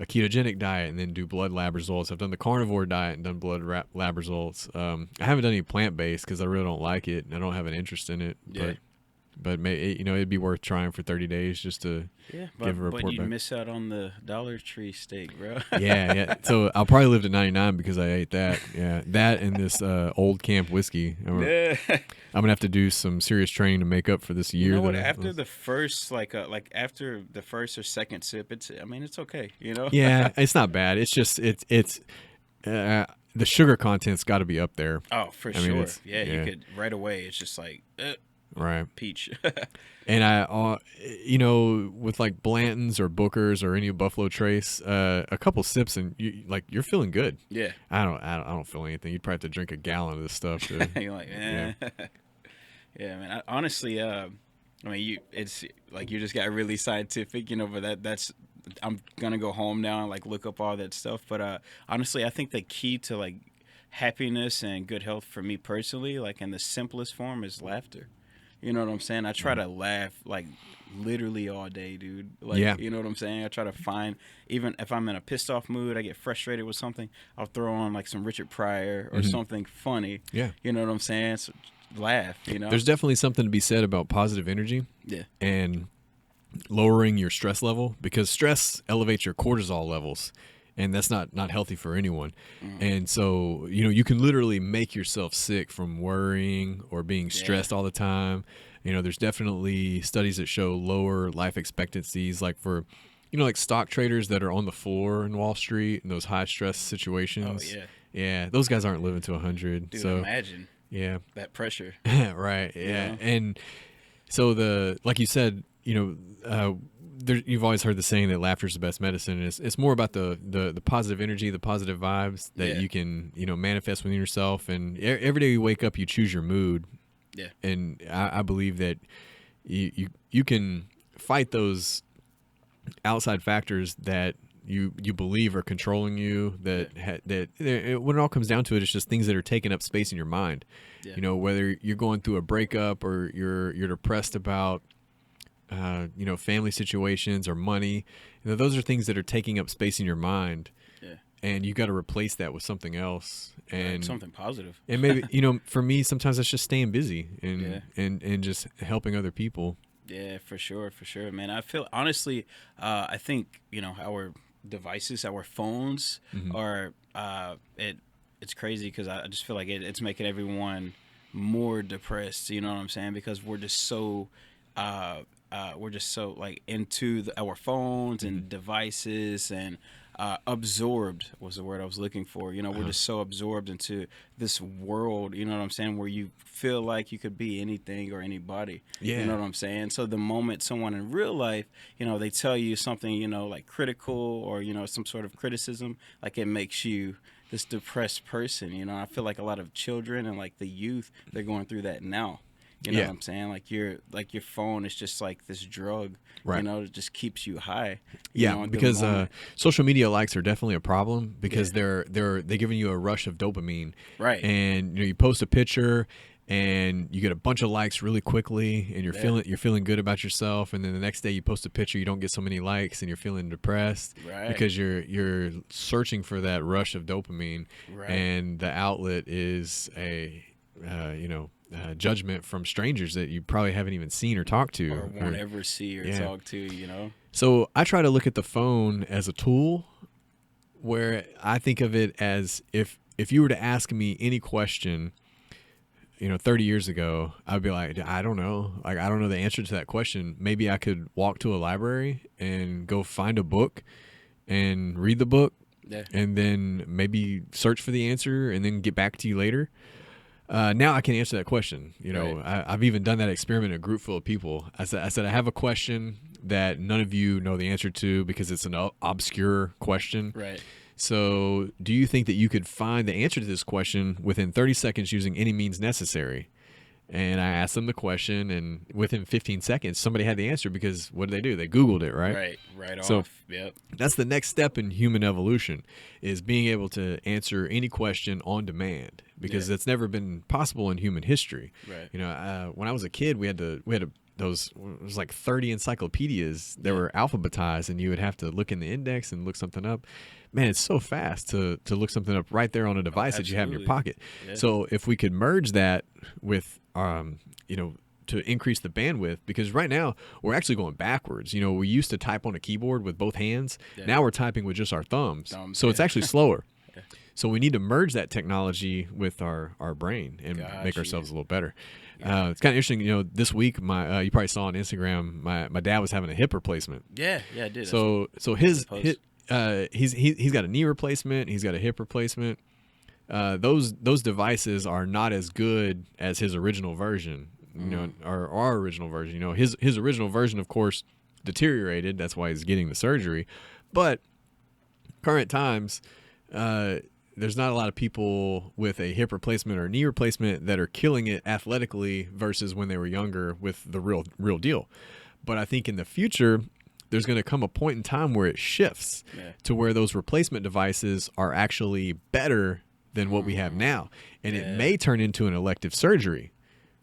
ketogenic diet and then do blood lab results. I've done the carnivore diet and done blood lab results. I haven't done any plant-based because I really don't like it and I don't have an interest in it. but it'd be worth trying for 30 days just to give a report but you back. miss out on the Dollar Tree steak, bro. Yeah. So I'll probably live to 99 because I ate that. Yeah, that and this old camp whiskey. Yeah. I'm gonna have to do some serious training to make up for this year. You know what? After the first, after the first or second sip, it's okay. Yeah, it's not bad. It's just the sugar content's got to be up there. Oh, for sure. Yeah, you could right away. It's just like right peach. And I, with like Blanton's or Booker's or any Buffalo Trace, a couple sips and you're feeling good. Yeah. I don't feel anything. You'd probably have to drink a gallon of this stuff. You're like, eh. Yeah, man. Honestly, it's like you just got really scientific, but that's. I'm gonna go home now and like look up all that stuff. But honestly, I think the key to like happiness and good health for me personally, like in the simplest form, is laughter. You know what I'm saying? I try to laugh like literally all day, dude. Like, yeah. You know what I'm saying? I try to find, even if I'm in a pissed off mood, I get frustrated with something, I'll throw on like some Richard Pryor or something funny. Yeah. You know what I'm saying? So, laugh, There's definitely something to be said about positive energy. Yeah. And lowering your stress level, because stress elevates your cortisol levels, and that's not healthy for anyone. And so you can literally make yourself sick from worrying or being stressed all the time. There's definitely studies that show lower life expectancies, like for like stock traders that are on the floor in Wall Street in those high stress situations. Those guys aren't living to 100. Dude, so imagine that pressure. Right. And so like you said, you've always heard the saying that laughter is the best medicine. And it's more about the positive energy, the positive vibes that you can, manifest within yourself. And every day you wake up, you choose your mood. Yeah. And I believe that you can fight those outside factors that you believe are controlling you, that when it all comes down to it, it's just things that are taking up space in your mind. Whether you're going through a breakup or you're depressed about family situations or money, those are things that are taking up space in your mind. And you got to replace that with something else, and something positive. And maybe for me, sometimes that's just staying busy and just helping other people. Yeah, for sure, man. I feel honestly, I think our devices, our phones are it's crazy because I just feel like it's making everyone more depressed. You know what I'm saying? Because we're just so like into our phones and devices and absorbed was the word I was looking for. We're just so absorbed into this world, you know what I'm saying, where you feel like you could be anything or anybody. You know what I'm saying? So the moment someone in real life, they tell you something, like critical or, some sort of criticism, like it makes you this depressed person. I feel like a lot of children and like the youth, they're going through that now. You know what I'm saying? Like your phone is just like this drug, right? It just keeps you high. Because social media likes are definitely a problem because they're giving you a rush of dopamine, right? And you post a picture and you get a bunch of likes really quickly, and you're feeling good about yourself, and then the next day you post a picture, you don't get so many likes, and you're feeling depressed, right? Because you're searching for that rush of dopamine, right? And the outlet is a judgment from strangers that you probably haven't even seen or talked to or won't ever see or talk to. So I try to look at the phone as a tool, where I think of it as if you were to ask me any question 30 years ago, I'd be like, I don't know. Like, I don't know the answer to that question. Maybe I could walk to a library and go find a book and read the book, and then maybe search for the answer and then get back to you later. Now I can answer that question. I've even done that experiment in a group full of people. I said, I have a question that none of you know the answer to because it's an obscure question. Right. So do you think that you could find the answer to this question within 30 seconds using any means necessary? And I asked them the question, and within 15 seconds, somebody had the answer because what did? They Googled it, right? Right so off. Yep. That's the next step in human evolution, is being able to answer any question on demand, because that's never been possible in human history. Right. When I was a kid, we had those, it was like 30 encyclopedias that were alphabetized, and you would have to look in the index and look something up. Man, it's so fast to look something up right there on a device that you have in your pocket. So if we could merge that with, to increase the bandwidth, because right now we're actually going backwards. You know, we used to type on a keyboard with both hands. Yeah. Now we're typing with just our thumbs. So it's actually slower. Yeah. So we need to merge that technology with our brain and make ourselves a little better. Yeah. It's kind of interesting. You know, this week, you probably saw on Instagram, my dad was having a hip replacement. Yeah, I did. So he's got a knee replacement. He's got a hip replacement. Those devices are not as good as his original version. You know, our original version. You know, his original version, of course, deteriorated. That's why he's getting the surgery. But current times, there's not a lot of people with a hip replacement or knee replacement that are killing it athletically versus when they were younger with the real deal. But I think in the future, there's going to come a point in time where it shifts to where those replacement devices are actually better than what we have now. And it may turn into an elective surgery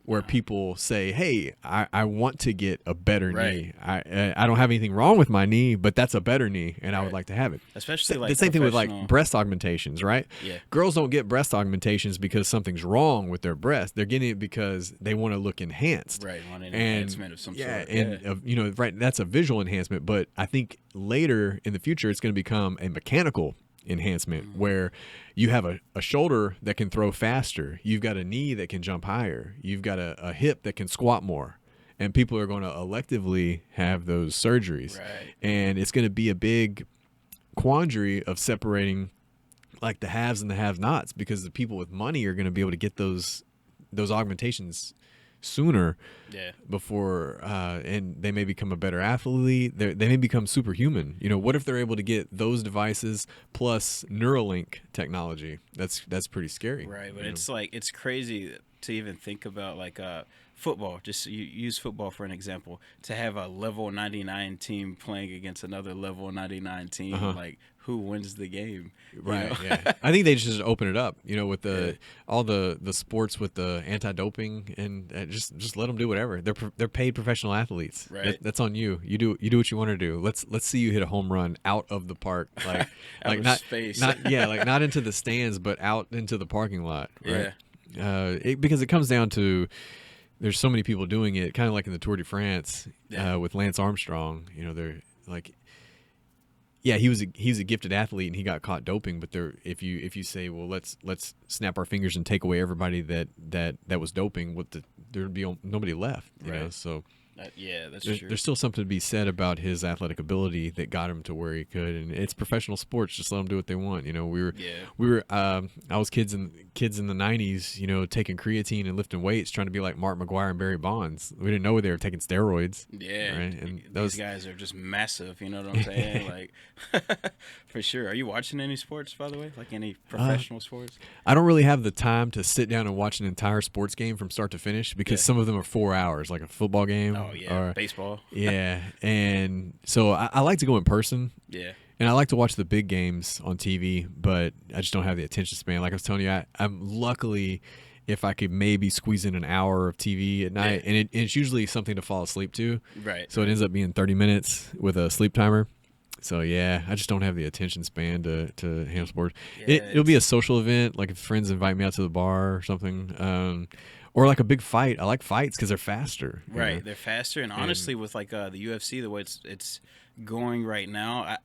where people say, hey, I want to get a better knee. I don't have anything wrong with my knee, but that's a better knee, and I would like to have it. Especially like the same thing with like breast augmentations, right? Yeah. Girls don't get breast augmentations because something's wrong with their breast. They're getting it because they want to look enhanced. Right, want an enhancement of some sort. And you know, that's a visual enhancement, but I think later in the future it's going to become a mechanical enhancement where you have a shoulder that can throw faster, you've got a knee that can jump higher, you've got a hip that can squat more, and people are going to electively have those surgeries. And it's going to be a big quandary of separating like the haves and the have-nots, because the people with money are going to be able to get those augmentations sooner before and they may become a better athlete. They may become superhuman. You know, what if they're able to get those devices plus Neuralink technology? That's pretty scary, right? But it's like, it's crazy to even think about, like football. Just use football for an example. To have a level 99 team playing against another level 99 team, like, who wins the game? Right. Yeah. I think they just open it up, you know, with all the sports with the anti-doping, and just let them do whatever. They're paid professional athletes. Right. That's on you. You do what you want to do. Let's see you hit a home run out of the park, like like not space. Like not into the stands, but out into the parking lot. Right. Yeah. Because it comes down to, there's so many people doing it, kind of like in the Tour de France with Lance Armstrong. You know, they're like, he was a gifted athlete and he got caught doping. But if you say, well, let's snap our fingers and take away everybody that was doping, there'd be nobody left. You know, so. That's true. There's still something to be said about his athletic ability that got him to where he could, and it's professional sports. Just let them do what they want. You know, we were I was kids in the 90s, you know, taking creatine and lifting weights, trying to be like Mark McGuire and Barry Bonds. We didn't know they were taking steroids. Yeah, right? And these guys are just massive. You know what I'm saying? Like, for sure. Are you watching any sports, by the way? Like any professional sports? I don't really have the time to sit down and watch an entire sports game from start to finish, because some of them are 4 hours, like a football game. Oh, yeah, baseball. Yeah, and so I like to go in person. Yeah. And I like to watch the big games on TV, but I just don't have the attention span. Like I was telling you, I'm luckily if I could maybe squeeze in an hour of TV at night, and it's usually something to fall asleep to. Right. So it ends up being 30 minutes with a sleep timer. So, I just don't have the attention span to handle sports. Yeah, it'll be a social event, like if friends invite me out to the bar or something. Or like a big fight. I like fights because they're faster. Right, know? They're faster, and honestly, with like the UFC, the way it's going right now,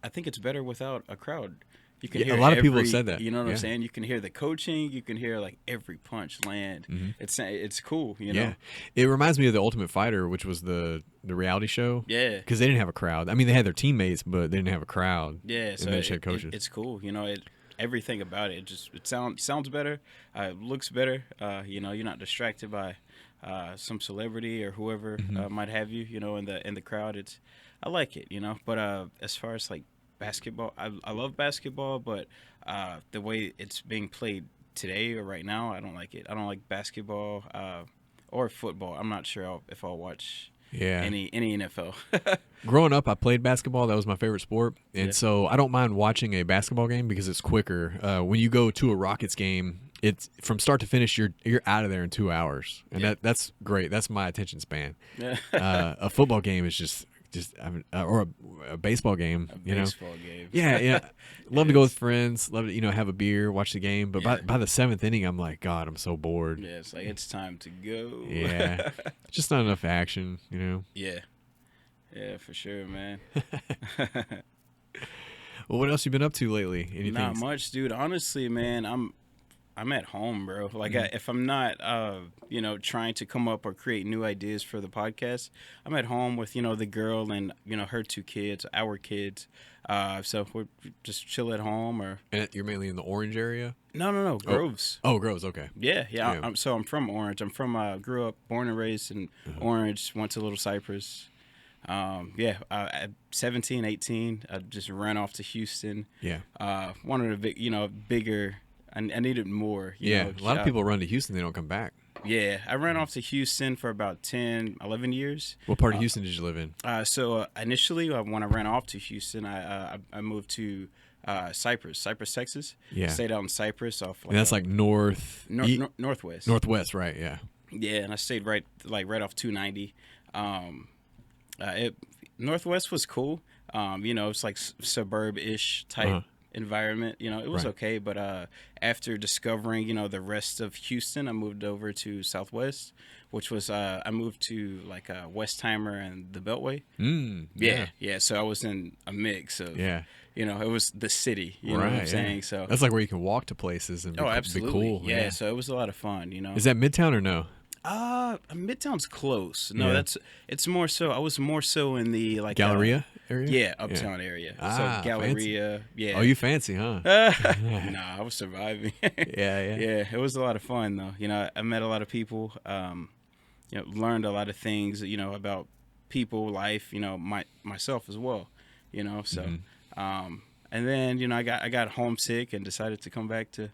I think it's better without a crowd. You can hear a lot of people have said that. You know what I'm saying? You can hear the coaching. You can hear like every punch land. It's cool. You know. Yeah, it reminds me of The Ultimate Fighter, which was the reality show. Yeah, because they didn't have a crowd. I mean, they had their teammates, but they didn't have a crowd. Yeah, so they just had coaches. It's cool. You know, everything about it. It sounds better. Looks better. You know, you're not distracted by some celebrity or whoever might have you. You know, in the crowd. I like it. You know, but as far as like basketball, I love basketball, but the way it's being played today or right now, I don't like it. I don't like basketball or football. I'm not sure if I'll watch any NFL. Growing up, I played basketball. That was my favorite sport. And so I don't mind watching a basketball game because it's quicker. When you go to a Rockets game, it's from start to finish, you're out of there in 2 hours. And that's great. That's my attention span. A football game is just or a baseball game. A baseball game. Yeah. Love to go with friends. Love to have a beer, watch the game. But by the 7th inning, I'm like, God, I'm so bored. Yeah, it's like it's time to go. Yeah, just not enough action. Yeah, for sure, man. Well, what else you been up to lately? Anything? Not much, dude. Honestly, man, I'm at home, bro. Like, if I'm not, trying to come up or create new ideas for the podcast, I'm at home with, the girl and, her 2 kids, our kids. So we're just chill at home. And you're mainly in the Orange area? No, Groves. Oh, Groves, okay. Yeah. I'm from Orange. Grew up, born and raised in Orange, went to Little Cypress. At 17, 18, I just ran off to Houston. Yeah. Wanted a bigger. I needed more. A lot of people run to Houston, they don't come back. Yeah, I ran off to Houston for about 10, 11 years. What part of Houston did you live in? So initially, when I ran off to Houston, I moved to Cypress, Texas. Yeah. Stayed out in Cypress off. And that's like northwest. Northwest, right? Yeah. Yeah, and I stayed right off 290. Northwest was cool. It's like suburb-ish type environment. It was okay. But after discovering, the rest of Houston, I moved over to Southwest, which was I moved to like Westheimer and the Beltway. Yeah. So I was in a mix of it was the city. You know what I'm saying? So that's like where you can walk to places and absolutely. Be cool. Yeah. So it was a lot of fun. Is that Midtown or no? Midtown's close. No, it's more so. I was more so in the like Galleria area. Yeah, uptown area. So Galleria. Fancy. Yeah. Oh, you fancy, huh? Nah, I was surviving. Yeah. It was a lot of fun though. I met a lot of people. Learned a lot of things. About people, life. Myself as well. So. And then I got homesick and decided to come back to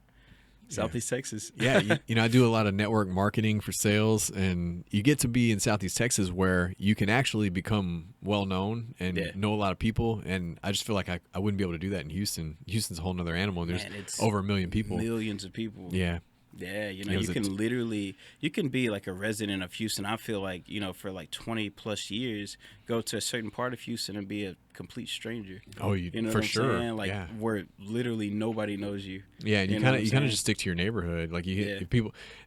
Southeast Texas. Yeah, I do a lot of network marketing for sales, and you get to be in Southeast Texas where you can actually become well known and know a lot of people. And I just feel like I wouldn't be able to do that in Houston. Houston's a whole nother animal, and there's over 1 million people. Millions of people. Yeah. Yeah, you can literally, you can be like a resident of Houston. I feel like, for like 20 plus years, go to a certain part of Houston and be a complete stranger. Oh, for sure. Saying? Like where literally nobody knows you. Yeah, and you kind of just stick to your neighborhood. Like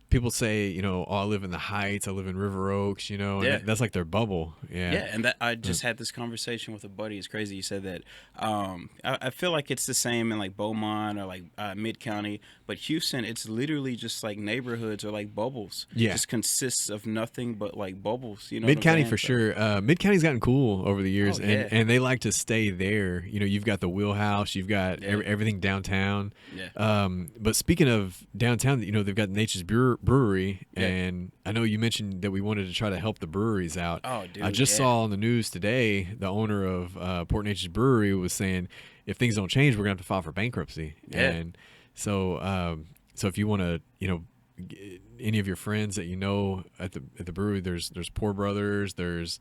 people say, oh, I live in the Heights, I live in River Oaks, and that's like their bubble. Yeah. Yeah, and I just had this conversation with a buddy. It's crazy you said that. I feel like it's the same in like Beaumont or like Mid County, but Houston, it's literally just like neighborhoods or like bubbles. Yeah. It just consists of nothing but like bubbles. Mid County for sure. Mid County's gotten cool over the years, and they like to stay there. You've got the wheelhouse, you've got everything downtown. Yeah. But speaking of downtown, they've got Nature's Brewery, and I know you mentioned that we wanted to try to help the breweries out. Oh, dude, I just saw on the news today the owner of Port Nature's Brewery was saying if things don't change, we're gonna have to file for bankruptcy. Yeah. And so if you want to, any of your friends that at the brewery, there's Poor Brothers, there's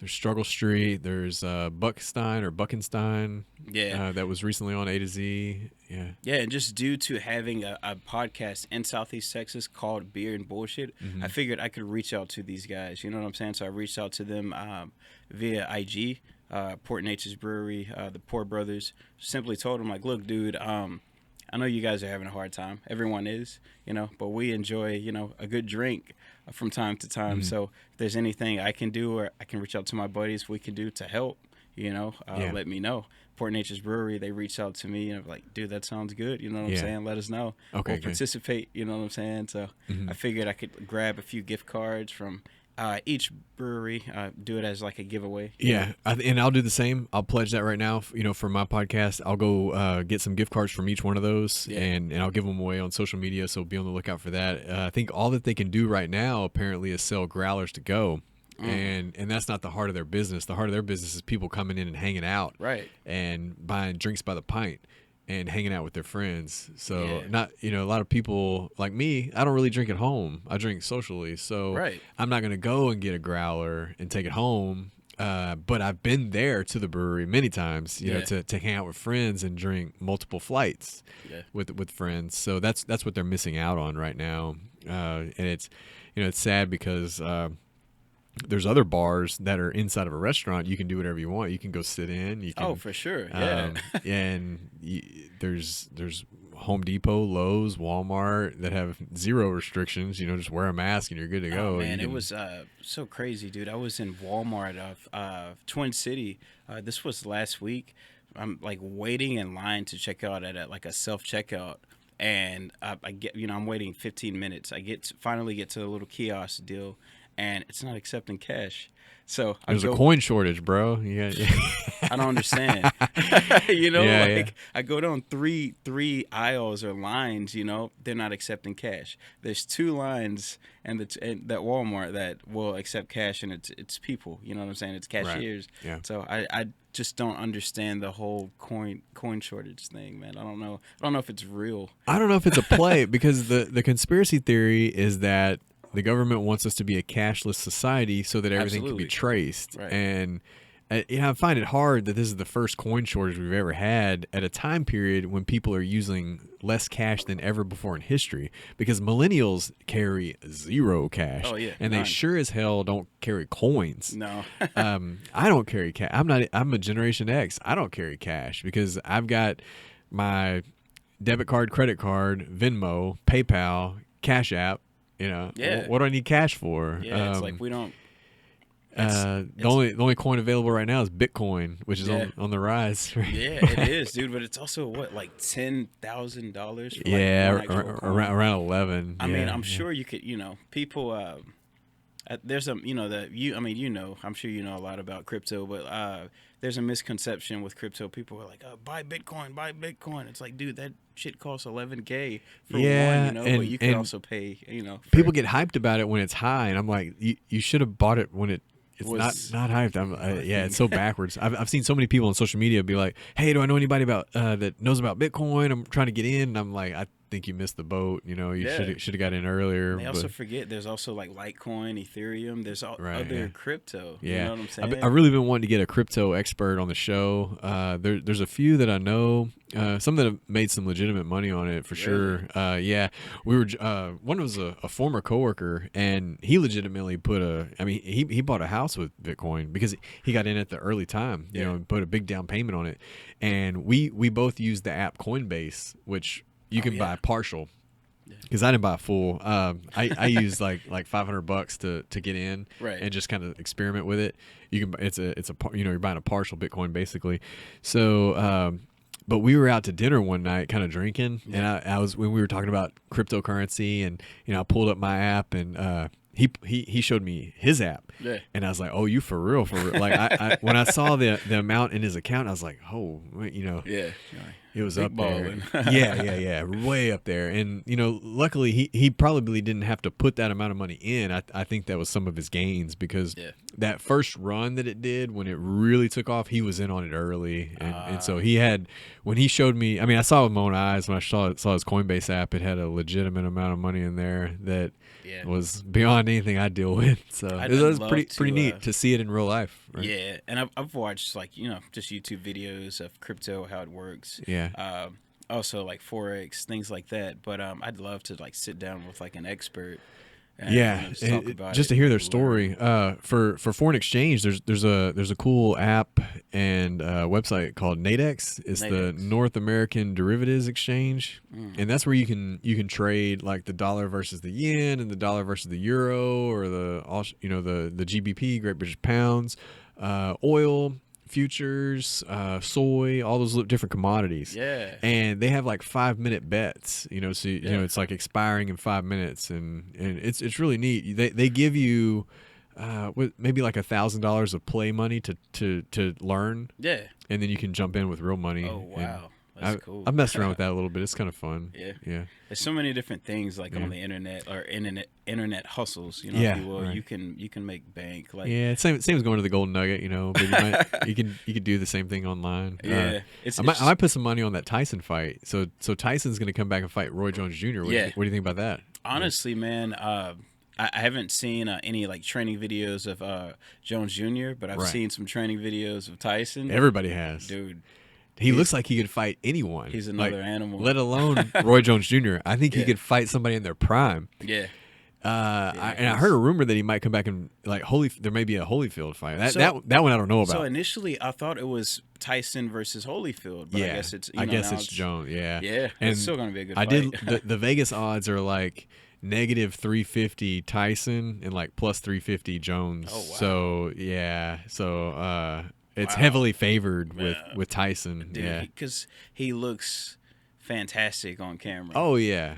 Struggle Street, there's Buckenstein. Yeah. That was recently on A to Z. Yeah. Yeah, and just due to having a podcast in Southeast Texas called Beer and Bullshit, I figured I could reach out to these guys. You know what I'm saying? So I reached out to them via IG, Port Nature's Brewery, the Poor Brothers. Simply told them, like, look, dude, I know you guys are having a hard time. Everyone is, but we enjoy, a good drink from time to time. So if there's anything I can do or I can reach out to my buddies, we can do to help, let me know. Port Nature's Brewery, they reached out to me and I'm like, dude, that sounds good. You know what I'm saying? Let us know. Okay, we'll participate. You know what I'm saying? So I figured I could grab a few gift cards from each brewery, do it as like a giveaway. Yeah, and I'll do the same. I'll pledge that right now. For my podcast, I'll go get some gift cards from each one of those, and I'll give them away on social media. So be on the lookout for that. I think all that they can do right now apparently is sell growlers to go. And that's not the heart of their business. The heart of their business is people coming in and hanging out, right, and buying drinks by the pint and hanging out with their friends. So not, a lot of people like me, I don't really drink at home. I drink socially. So I'm not going to go and get a growler and take it home. But I've been there to the brewery many times, to hang out with friends and drink multiple flights with friends. So that's what they're missing out on right now. And it's, it's sad because, there's other bars that are inside of a restaurant. You can do whatever you want. You can go sit in. You can, for sure. Yeah. And there's Home Depot, Lowe's, Walmart that have zero restrictions. Just wear a mask and you're good to go. Oh, man, it was so crazy, dude. I was in Walmart of Twin City. This was last week. I'm like waiting in line to check out at like a self checkout, and I get I'm waiting 15 minutes. I finally get to the little kiosk deal, and it's not accepting cash. So there's a coin shortage, bro. Yeah. I don't understand. I go down three aisles or lines. They're not accepting cash. There's 2 lines and that Walmart that will accept cash, and it's people. You know what I'm saying? It's cashiers. Right. Yeah. So I just don't understand the whole coin shortage thing, man. I don't know if it's real. I don't know if it's a play because the conspiracy theory is that the government wants us to be a cashless society so that everything can be traced. Right. And I find it hard that this is the first coin shortage we've ever had at a time period when people are using less cash than ever before in history, because millennials carry 0 cash. Oh, yeah. And they sure as hell don't carry coins. No. I don't carry cash. I'm a Generation X. I don't carry cash because I've got my debit card, credit card, Venmo, PayPal, Cash App. Yeah. What do I need cash for? Yeah, it's like we don't. The only coin available right now is Bitcoin, which is on the rise. Yeah, it is, dude. But it's also like $10,000. Around 11. I mean, I'm sure you could. People. There's I'm sure you know a lot about crypto, but there's a misconception with crypto. People are like, buy Bitcoin. It's like, dude, that shit costs $11K for one, but you can also pay, people get hyped about it when it's high, and I'm like, you should have bought it when it's not hyped. It's so backwards. I've seen so many people on social media be like, hey, do I know anybody about that knows about Bitcoin? I'm trying to get in. And I'm like, I think you missed the boat. You should have got in earlier. And they also forget there's also like Litecoin, Ethereum. There's other crypto. Yeah. You know what I'm saying? I've really been wanting to get a crypto expert on the show. There's a few that I know. Some that have made some legitimate money on it for sure. We were one was a former coworker, and he legitimately he bought a house with Bitcoin because he got in at the early time, and put a big down payment on it. And we both used the app Coinbase, which you can buy partial. Because I didn't buy a full. I used like $500 to get in, and just kind of experiment with it. You can you're buying a partial Bitcoin basically. So but we were out to dinner one night, kind of drinking, and I was when we were talking about cryptocurrency, and I pulled up my app, and he showed me his app, and I was like, oh, you for real? Like I when I saw the amount in his account, I was like, oh, it was big up ballin'. there. yeah, way up there. And luckily he probably didn't have to put that amount of money in. I think that was some of his gains, because that first run that it did, when it really took off, he was in on it early, and so he had, when he showed me, I mean, I saw it with my own eyes when I saw his Coinbase app. It had a legitimate amount of money in there that was beyond anything I deal with. So it was pretty neat to see it in real life. Right? Yeah, and I've watched just YouTube videos of crypto, how it works. Yeah. Also like Forex, things like that. But I'd love to like sit down with like an expert. And, just to hear their story. For foreign exchange, there's a cool app and website called Nadex. It's the North American Derivatives Exchange, and that's where you can trade like the dollar versus the yen, and the dollar versus the euro, or the GBP, Great British Pounds, oil futures, soy, all those different commodities. Yeah. And they have like 5-minute bets, so it's like expiring in 5 minutes, and it's really neat. They give you maybe like $1,000 of play money to learn. Yeah. And then you can jump in with real money. Oh wow. That's cool. I've messed around with that a little bit. It's kind of fun. Yeah. There's so many different things like on the internet, or internet hustles. If you will. Right. You can make bank. Like same as going to the Golden Nugget. But you can do the same thing online. Yeah. I might put some money on that Tyson fight. So Tyson's going to come back and fight Roy Jones Jr. What do you think about that? Honestly, man. I haven't seen any like training videos of Jones Jr., but I've seen some training videos of Tyson. Everybody has, dude. He looks like he could fight anyone. He's another animal. Let alone Roy Jones Jr. I think he could fight somebody in their prime. Yeah. I heard a rumor that he might come back and like there may be a Holyfield fight. That one I don't know about. So initially I thought it was Tyson versus Holyfield, but I guess it's it's Jones. Yeah, yeah. And it's still gonna be a good fight. The Vegas odds are like -350 Tyson and like +350 Jones. Oh wow. So yeah, it's heavily favored with Tyson. Dude, yeah, because he looks fantastic on camera. Oh yeah,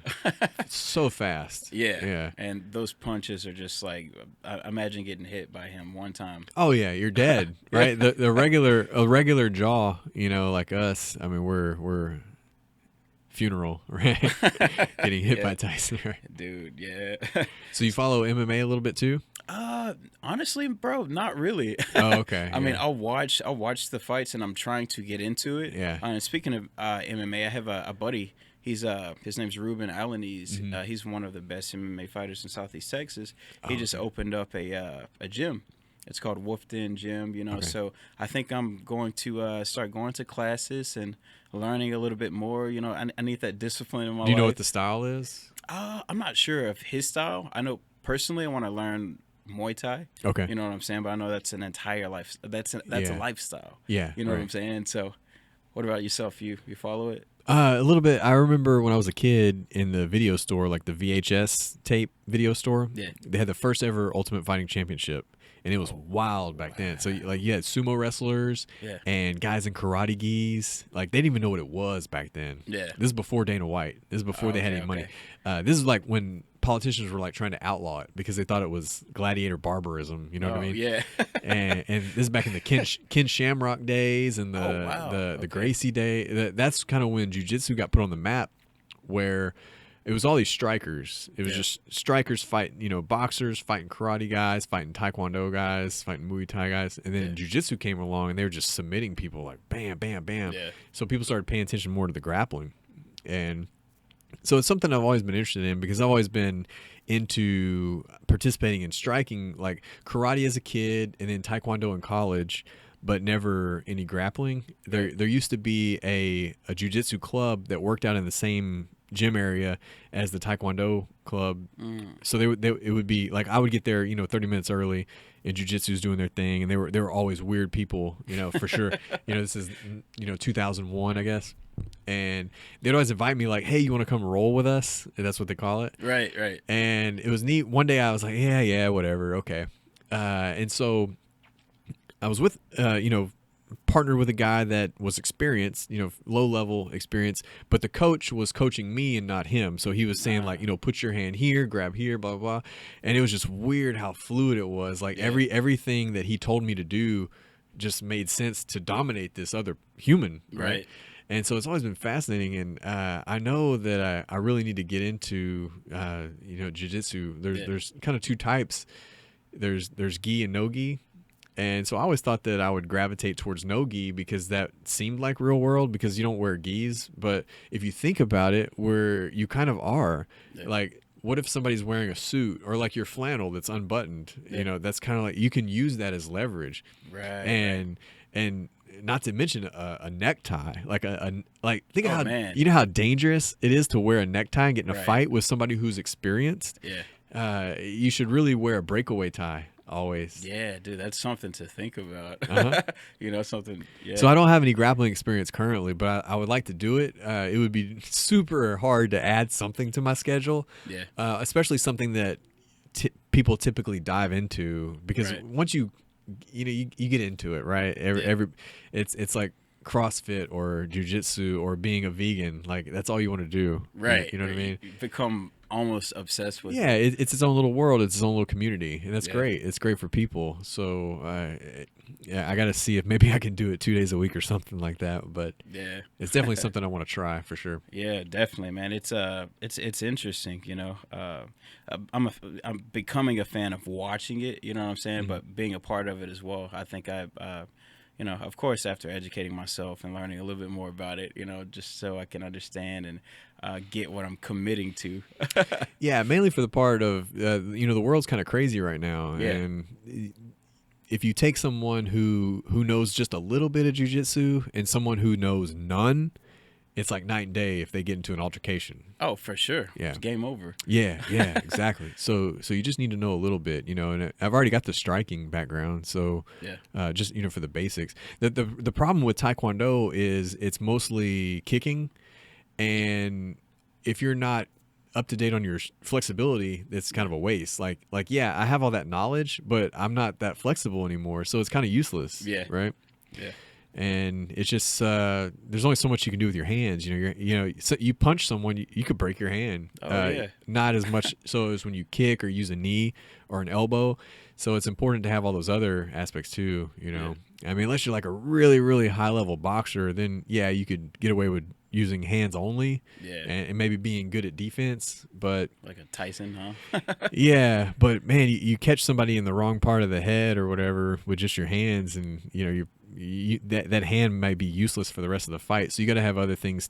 so fast. Yeah. And those punches are just like, I imagine getting hit by him one time. Oh yeah, you're dead, right? A regular jaw, like us. I mean, we're funeral, right? Getting hit by Tyson, right? Dude, yeah. So you follow MMA a little bit too? Honestly, bro, not really. Oh, okay. I mean, I'll watch the fights, and I'm trying to get into it. Yeah. And speaking of MMA, I have a buddy. He's his name's Ruben Alanis. Mm-hmm. He's one of the best MMA fighters in Southeast Texas. He just opened up a gym. It's called Wolf Den Gym, Okay. So I think I'm going to start going to classes and learning a little bit more. I need that discipline in my life. Do you know what the style is? I'm not sure of his style. I know personally I want to learn Muay Thai. Okay. You know what I'm saying? But I know that's an entire life. That's a lifestyle. Yeah. You know what I'm saying? So what about yourself? You follow it? A little bit. I remember when I was a kid in the video store, like the VHS tape video store. Yeah. They had the first ever Ultimate Fighting Championship. And it was wild back then. So you had sumo wrestlers and guys in karate gis. Like they didn't even know what it was back then. Yeah. This is before Dana White. This is before they had any money. This is like when politicians were like trying to outlaw it because they thought it was gladiator barbarism. You know what I mean? Yeah. and this is back in the Ken Shamrock days and the Gracie day. That's kind of when jiu-jitsu got put on the map, where it was all these strikers. It was just strikers fighting, boxers fighting karate guys, fighting taekwondo guys, fighting Muay Thai guys. And then jiu-jitsu came along and they were just submitting people like bam, bam, bam. Yeah. So people started paying attention more to the grappling. And so it's something I've always been interested in because I've always been into participating in striking, like karate as a kid and then taekwondo in college, but never any grappling. There used to be a jiu-jitsu club that worked out in the same gym area as the taekwondo club. So it would be like I would get there 30 minutes early and jiu-jitsu's doing their thing, and they were always weird people, for sure. This is 2001, I guess, and they'd always invite me like, hey, you want to come roll with us? That's what they call it. Right. And it was neat. One day I was like, yeah, whatever, okay. And so I was with partnered with a guy that was experienced, low level experience, but the coach was coaching me and not him. So he was saying like, put your hand here, grab here, blah, blah, blah. And it was just weird how fluid it was. Like everything that he told me to do just made sense to dominate this other human. Right. And so it's always been fascinating. And I know that I really need to get into, jiu-jitsu. There's kind of two types. There's gi and no gi. And so I always thought that I would gravitate towards no gi because that seemed like real world because you don't wear gis. But if you think about it, where you kind of are, like what if somebody's wearing a suit or like your flannel that's unbuttoned? That's kind of like you can use that as leverage. Right. And not to mention a necktie, think of how man. How dangerous it is to wear a necktie and get in a fight with somebody who's experienced. Yeah. You should really wear a breakaway tie. Always. Yeah, dude, that's something to think about. Something. Yeah. So I don't have any grappling experience currently, but I would like to do it. It would be super hard to add something to my schedule. Yeah. Especially something that people typically dive into because once you get into it, right? It's like CrossFit or jiu-jitsu or being a vegan. Like that's all you want to do. Right. You know what I mean? You become almost obsessed with it. It's its own little world. It's its own little community, and that's great. It's great for people. So I got to see if maybe I can do it 2 days a week or something like that. But it's definitely something I want to try for sure. Yeah, definitely, man. It's interesting. I'm becoming a fan of watching it. You know what I'm saying? Mm-hmm. But being a part of it as well. I think of course, after educating myself and learning a little bit more about it, just so I can understand and get what I'm committing to. Yeah, mainly for the part of, the world's kind of crazy right now. Yeah. And if you take someone who knows just a little bit of jiu-jitsu and someone who knows none, it's like night and day if they get into an altercation. Oh, for sure. Yeah. It's game over. Yeah, exactly. So you just need to know a little bit, and I've already got the striking background, so Yeah. just for the basics. The problem with Taekwondo is it's mostly kicking, and if you're not up to date on your flexibility, it's kind of a waste. Like yeah, I have all that knowledge, but I'm not that flexible anymore, so it's kind of useless. Yeah. Right. Yeah. And it's just there's only so much you can do with your hands. So you punch someone, you could break your hand. Oh, yeah. Not as much so as when you kick or use a knee or an elbow. So it's important to have all those other aspects too. Yeah. I mean, unless you're like a really, really high level boxer, then yeah, you could get away with using hands only. Yeah. And maybe being good at defense, but like a Tyson, huh? yeah, but man, you catch somebody in the wrong part of the head or whatever with just your hands, and that hand might be useless for the rest of the fight. So you got to have other things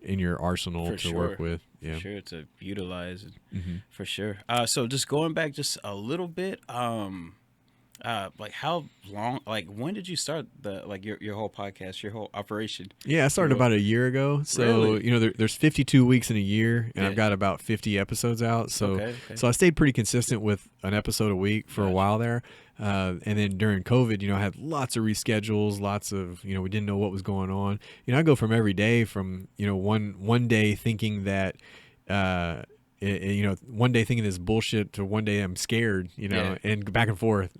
in your arsenal to work with. Yeah, for sure, to utilize it. Mm-hmm. For sure. So just going back just a little bit, like how long, like when did you start your whole podcast, your whole operation? Yeah, I started about a year ago. So Really? there's 52 weeks in a year, and Yeah. I've got about 50 episodes out. So Okay. so I stayed pretty consistent with an episode a week for a while there. And then during COVID, I had lots of reschedules, lots of, we didn't know what was going on. I go from every day from, one day thinking that, one day thinking this bullshit to one day I'm scared, and back and forth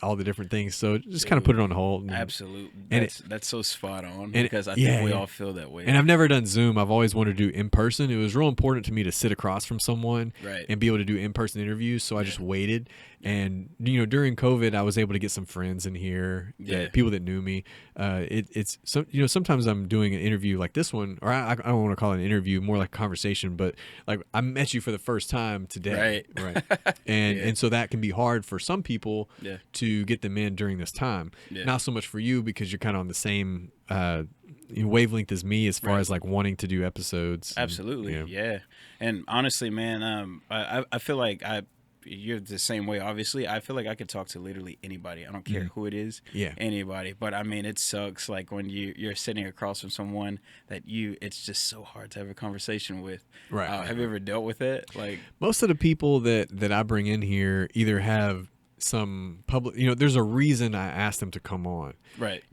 all the different things. So just kind of put it on hold. Absolutely. That's so spot on, and because I think we all feel that way. And I've never done Zoom. I've always wanted to do in person. It was real important to me to sit across from someone and be able to do in-person interviews. So I just waited. And, during COVID, I was able to get some friends in here, people that knew me. Sometimes I'm doing an interview like this one, or I don't want to call it an interview, more like a conversation, but like I met you for the first time today. Right. And so that can be hard for some people to get them in during this time. Not so much for you, because you're kind of on the same wavelength as me as far as like wanting to do episodes. Absolutely. And honestly, man, I feel like you're the same way, obviously. I feel like I could talk to literally anybody. I don't care who it is. Anybody. But I mean, it sucks like when you're sitting across from someone that it's just so hard to have a conversation with. Have you ever dealt with it? Like, most of the people that I bring in here either have some public, there's a reason I asked them to come on.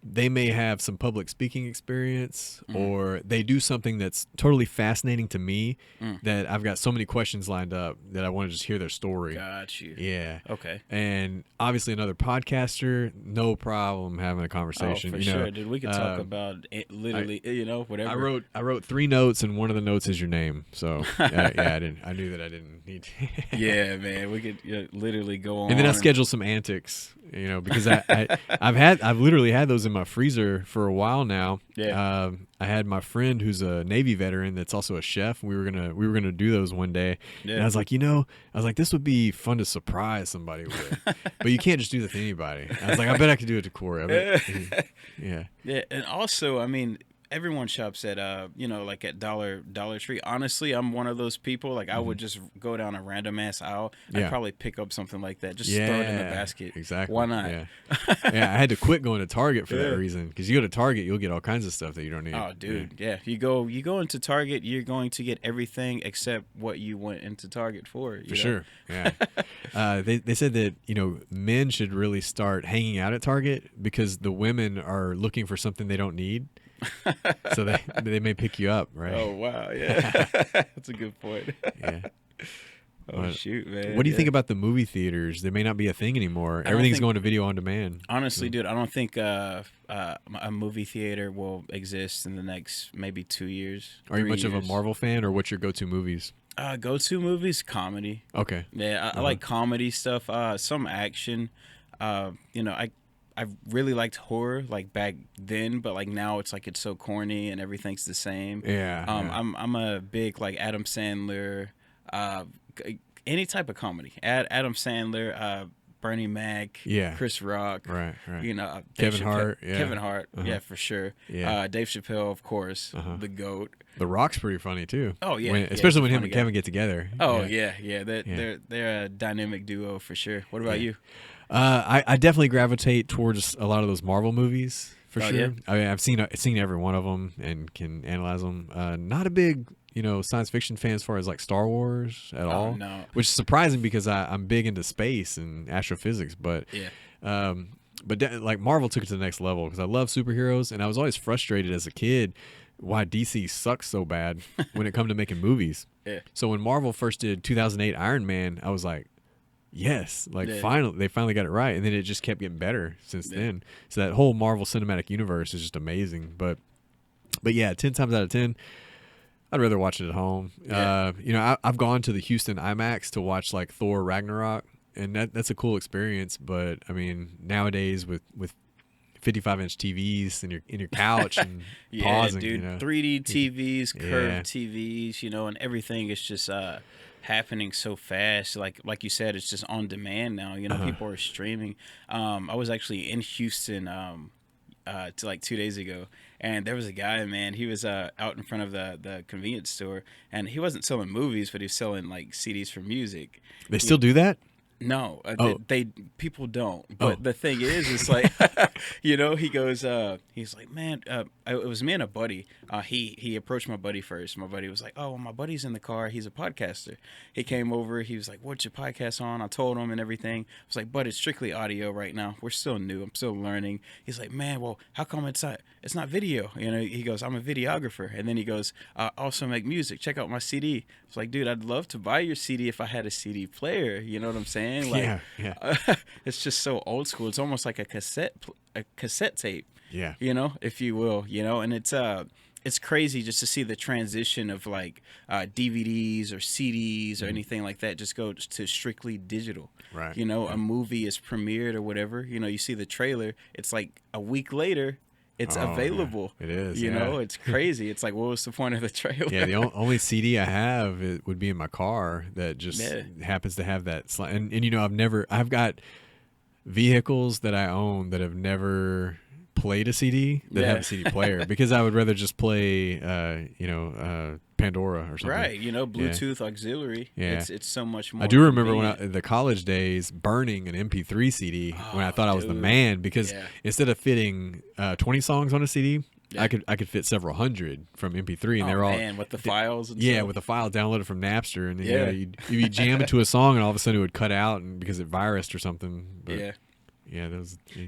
They may have some public speaking experience, or they do something that's totally fascinating to me that I've got so many questions lined up that I want to just hear their story. Got you. Yeah. Okay. And obviously another podcaster, no problem having a conversation. Oh, for sure, dude. We could talk about it, literally, whatever. I wrote 3 notes, and one of the notes is your name. So I knew that I didn't need to. Yeah, man. We could literally go on. And then I scheduled some antics, because I've literally had those in my freezer for a while now. I had my friend who's a Navy veteran that's also a chef. We were gonna do those one day, and I was like, this would be fun to surprise somebody with, but you can't just do that to anybody. I was like, I bet I could do it to Corey. Yeah. And also, I mean, everyone shops at like at Dollar Tree. Honestly, I'm one of those people. Like, I would just go down a random ass aisle. I'd probably pick up something like that. Just throw it in the basket. Exactly. Why not? Yeah. I had to quit going to Target for that reason, because you go to Target, you'll get all kinds of stuff that you don't need. Oh, dude. Yeah. You go into Target, you're going to get everything except what you went into Target for. For sure. Yeah. They said that men should really start hanging out at Target, because the women are looking for something they don't need. So they may pick you up, right? Oh, wow. Yeah. That's a good point. Yeah. Shoot, man. What do you think about the movie theaters? They may not be a thing anymore. Everything's going to video on demand. Honestly, dude, I don't think a movie theater will exist in the next maybe 2 years. Are you much of a Marvel fan, or what's your go-to movies? Go-to movies, comedy. Okay. Yeah, I like comedy stuff. Some action. I really liked horror like back then, but like now it's so corny and everything's the same. Yeah. I'm a big like Adam Sandler, any type of comedy. Adam Sandler, Bernie Mac, Chris Rock, right. Kevin Hart, Kevin Hart, yeah, for sure. Dave Chappelle, of course, the GOAT. The Rock's pretty funny too. Oh yeah, especially when him and Kevin get together. Oh yeah. They're a dynamic duo for sure. What about you? I definitely gravitate towards a lot of those Marvel movies. for sure. Yeah? I mean, I've seen every one of them and can analyze them. Not a big, science fiction fan as far as like Star Wars at all. No. Which is surprising because I'm big into space and astrophysics, but Yeah. like Marvel took it to the next level because I love superheroes, and I was always frustrated as a kid why DC sucks so bad when it comes to making movies. Yeah. So when Marvel first did 2008 Iron Man, I was like, yes, like Yeah. they finally got it right, and then it just kept getting better since then. So that whole Marvel Cinematic Universe is just amazing. But yeah, 10 times out of 10, I'd rather watch it at home. Yeah. I've gone to the Houston IMAX to watch like Thor Ragnarok, and that's a cool experience. But I mean, nowadays with 55-inch TVs in your couch and pausing, dude, 3D TVs, curved TVs, and everything is just happening so fast. Like you said, it's just on demand now. People are streaming. I was actually in Houston to like 2 days ago, and there was a guy, man. He was out in front of the convenience store, and he wasn't selling movies, but he was selling like CDs for music. They still do that? No, they people don't. But the thing is, it's like, he goes, he's like, man, it was me and a buddy. He approached my buddy first. My buddy was like, oh, well, my buddy's in the car. He's a podcaster. He came over. He was like, what's your podcast on? I told him and everything. I was like, but it's strictly audio right now. We're still new. I'm still learning. He's like, man, well, how come it's not video? He goes, I'm a videographer. And then he goes, I also make music. Check out my CD. I was like, dude, I'd love to buy your CD if I had a CD player. You know what I'm saying? Like, it's just so old school. It's almost like a cassette tape. Yeah. If you will, and it's crazy just to see the transition of like DVDs or CDs or anything like that just go to strictly digital. Right. A movie is premiered or whatever. You see the trailer. It's like a week later. It's available. Yeah, it is. It's crazy. It's like, what was the point of the trailer? Yeah, the only CD I have would be in my car that just happens to have that slide. And I've got vehicles that I own that have never played a CD that have a CD player because I would rather just play, Pandora or something. Right, Bluetooth auxiliary. Yeah. It's so much more. I do remember when the college days burning an MP3 CD when I thought I was the man because instead of fitting 20 songs on a CD, I could fit several hundred from MP3, and they're all with the files. And stuff. With the file downloaded from Napster, and you'd jam into a song, and all of a sudden it would cut out, and because it virused or something. But,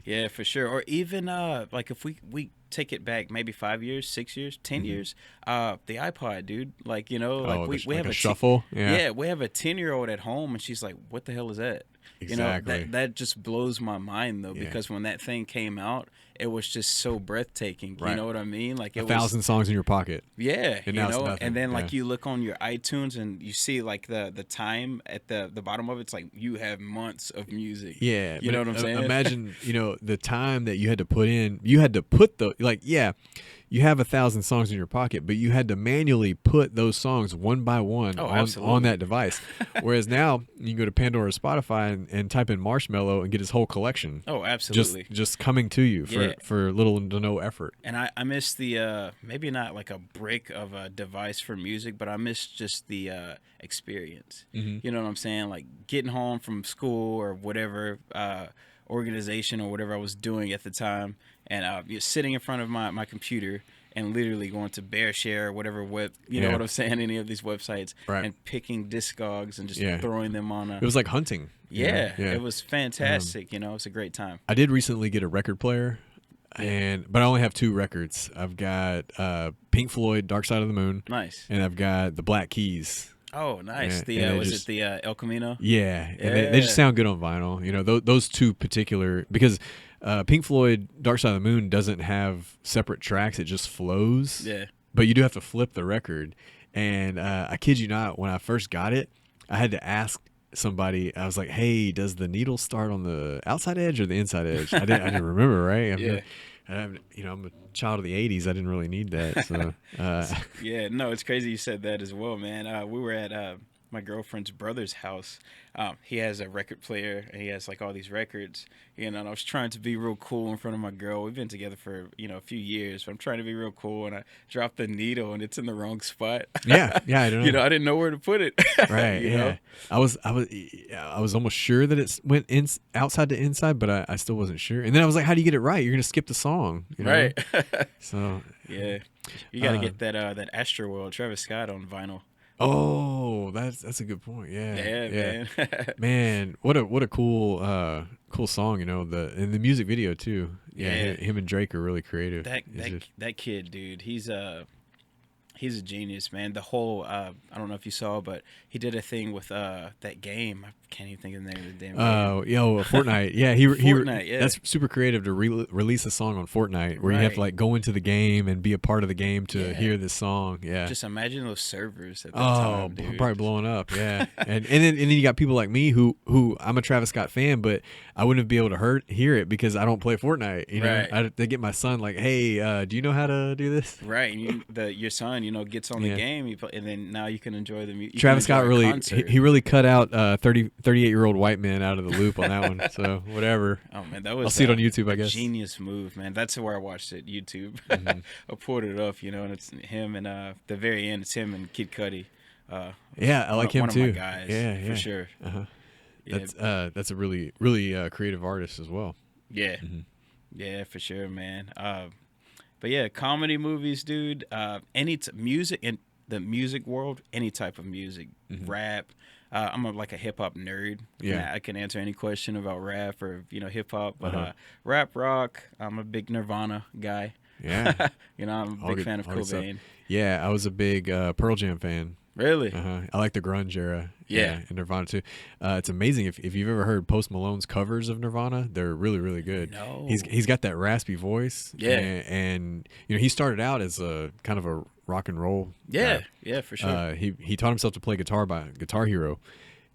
yeah, for sure. Or even like if we take it back maybe 5 years, 6 years, 10 years, the iPod, dude. Like we have a shuffle. We have a 10-year-old at home, and she's like, "What the hell is that?" Exactly. That just blows my mind though, because when that thing came out, it was just so breathtaking. Right. You know what I mean? Like 1,000 songs in your pocket. Yeah, and now it's nothing. and then like you look on your iTunes and you see like the time at the bottom of it's like you have months of music. Yeah, you know what I'm saying? Imagine the time that you had to put in. You had to put you have 1,000 songs in your pocket, but you had to manually put those songs one by one on that device. Whereas now you can go to Pandora or Spotify and type in Marshmello and get his whole collection. Oh, absolutely. Just coming to you for little to no effort. And I miss the maybe not like a brick of a device for music, but I miss just the experience. Mm-hmm. You know what I'm saying? Like getting home from school or whatever organization or whatever I was doing at the time, and you're sitting in front of my computer and literally going to BearShare or whatever you know what I'm saying, any of these websites, and picking Discogs and just throwing them on It was like hunting. It was fantastic. It was a great time. I did recently get a record player, but I only have 2 records. I've got Pink Floyd, Dark Side of the Moon. Nice. And I've got the Black Keys. Oh, nice. Was it the El Camino? Yeah. And they just sound good on vinyl. Those 2 particular, because Pink Floyd, Dark Side of the Moon doesn't have separate tracks. It just flows. Yeah. But you do have to flip the record. And I kid you not, when I first got it, I had to ask somebody. I was like, hey, does the needle start on the outside edge or the inside edge? I didn't remember, right? I'm a child of the 80s. I didn't really need that. So no, it's crazy you said that as well, man. We were at my girlfriend's brother's house. He has a record player and he has like all these records. And I was trying to be real cool in front of my girl. We've been together for a few years, but I'm trying to be real cool. And I dropped the needle and it's in the wrong spot. Yeah, I don't know. I didn't know where to put it. Right. Yeah. I was almost sure that it went outside to inside, but I still wasn't sure. And then I was like, how do you get it right? You're gonna skip the song, right? So yeah, you got to get that Astroworld Travis Scott on vinyl. Oh, that's a good point. Yeah, man. Man, what a cool song. The music video too. Yeah, him and Drake are really creative. That kid, dude, he's a genius, man. The whole I don't know if you saw, but he did a thing with that game. I can't even think of the name of the damn game. Fortnite. Yeah, Fortnite. That's super creative to release a song on Fortnite where you have to like go into the game and be a part of the game to hear this song. Yeah, just imagine those servers at that time, dude. Probably blowing up. Yeah, and then you got people like me who I'm a Travis Scott fan, but I wouldn't be able to hear it because I don't play Fortnite. Right. They get my son like, hey, do you know how to do this? Right, and your son, gets on the game, and then now you can enjoy the music. Travis Scott he really cut out 38-year-old white men out of the loop on that one. So whatever. Oh man, that was. I'll see it on YouTube, I guess. Genius move, man. That's where I watched it. YouTube. Mm-hmm. I pulled it up, and it's him and the very end. It's him and Kid Cudi. I like him too. One of my guys, yeah, for sure. Uh-huh. Yeah. That's a really really creative artist as well. Yeah, yeah, for sure, man. But yeah, comedy movies, dude. Music in the music world, any type of music, rap. I'm like a hip hop nerd. Yeah, I can answer any question about rap or hip hop. But rap, rock. I'm a big Nirvana guy. Yeah, I'm a big fan of Cobain. Yeah, I was a big Pearl Jam fan. Really? I like the grunge era. Yeah, and Nirvana too. It's amazing if you've ever heard Post Malone's covers of Nirvana. They're really really good. No. He's got that raspy voice. Yeah, and he started out as a kind of a rock and roll. Yeah, yeah, for sure. He taught himself to play guitar by Guitar Hero,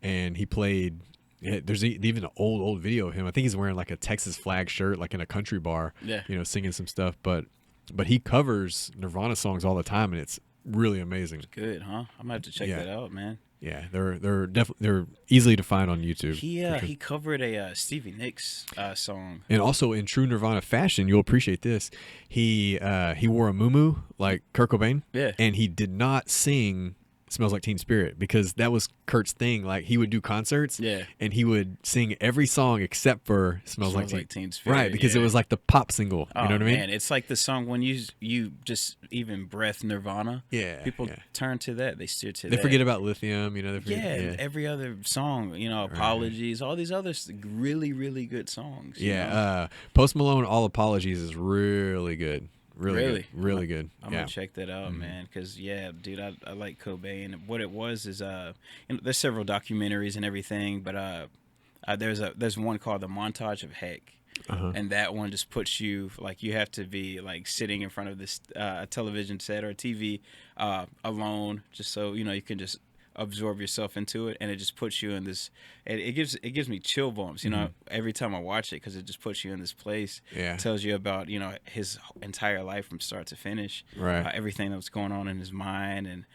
and he played. There's even an old video of him. I think he's wearing like a Texas flag shirt, like in a country bar. Yeah, singing some stuff. But he covers Nirvana songs all the time, and it's really amazing. It's good, huh? I'm gonna have to check that out, man. Yeah, they're easily to find on YouTube. He covered a Stevie Nicks song, and also in true Nirvana fashion, you'll appreciate this. He wore a muumuu like Kurt Cobain, and he did not sing "Smells Like Teen Spirit" because that was Kurt's thing. Like he would do concerts, and he would sing every song except for "Smells Like Teen Spirit," right? Because it was like the pop single. You know what I mean? Man, it's like the song when you just even breath Nirvana. Yeah, people turn to that. They steer to that. They forget about Lithium. They forget, and every other song. Apologies. All these other really really good songs. Post Malone, All Apologies is really good. Really good. I'm gonna check that out, man. Because dude, I like Cobain. What it was is there's several documentaries and everything, but there's one called The Montage of Heck, and that one just puts you like you have to be like sitting in front of this television set or TV alone, just so you can just absorb yourself into it, and it just puts you in this. It gives me chill bumps, every time I watch it because it just puts you in this place. Yeah, it tells you about his entire life from start to finish, right? Everything that was going on in his mind and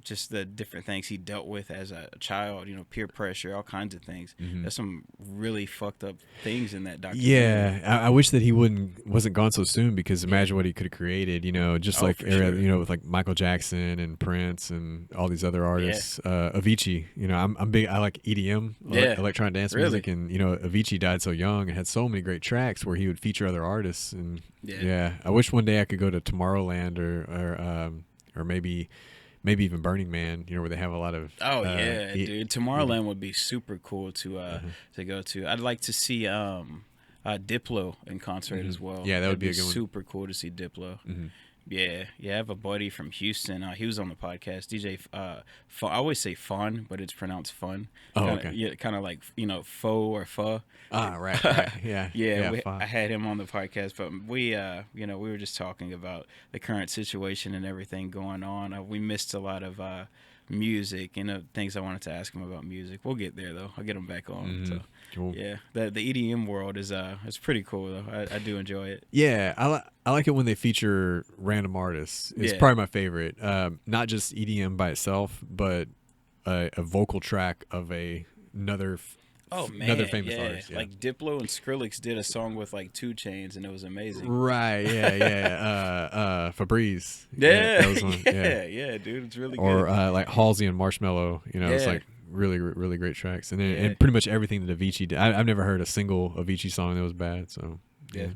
just the different things he dealt with as a child, peer pressure, all kinds of things. There's some really fucked up things in that documentary. Yeah, I wish that he wasn't gone so soon because imagine what he could have created, just with like Michael Jackson and Prince and all these other artists. Avicii, I'm big. I like EDM, electronic dance music, and Avicii died so young and had so many great tracks where he would feature other artists. And I wish one day I could go to Tomorrowland or maybe even Burning Man, where they have a lot of. Dude, Tomorrowland would be super cool to go to. I'd like to see Diplo in concert as well. Yeah, that would be a good one. Super cool to see Diplo. Yeah, I have a buddy from Houston. He was on the podcast. DJ, I always say fun, but it's pronounced fun. Okay. Yeah, kind of like faux or pho. Ah, right. Yeah. I had him on the podcast, but we were just talking about the current situation and everything going on. We missed a lot of music and things I wanted to ask him about music. We'll get there though. I'll get him back on. So cool. Yeah, the EDM world is it's pretty cool though. I do enjoy it. Yeah, I like it when they feature random artists. It's probably my favorite. Not just EDM by itself, but a vocal track of another famous artist. Yeah. Like Diplo and Skrillex did a song with like 2 Chainz, and it was amazing. Right. Yeah. Febreze. Yeah. That was one. Yeah, dude, it's really or, good. Or like Halsey and Marshmello. It's like really, really great tracks. And then and pretty much everything that Avicii did. I've never heard a single Avicii song that was bad. So yeah.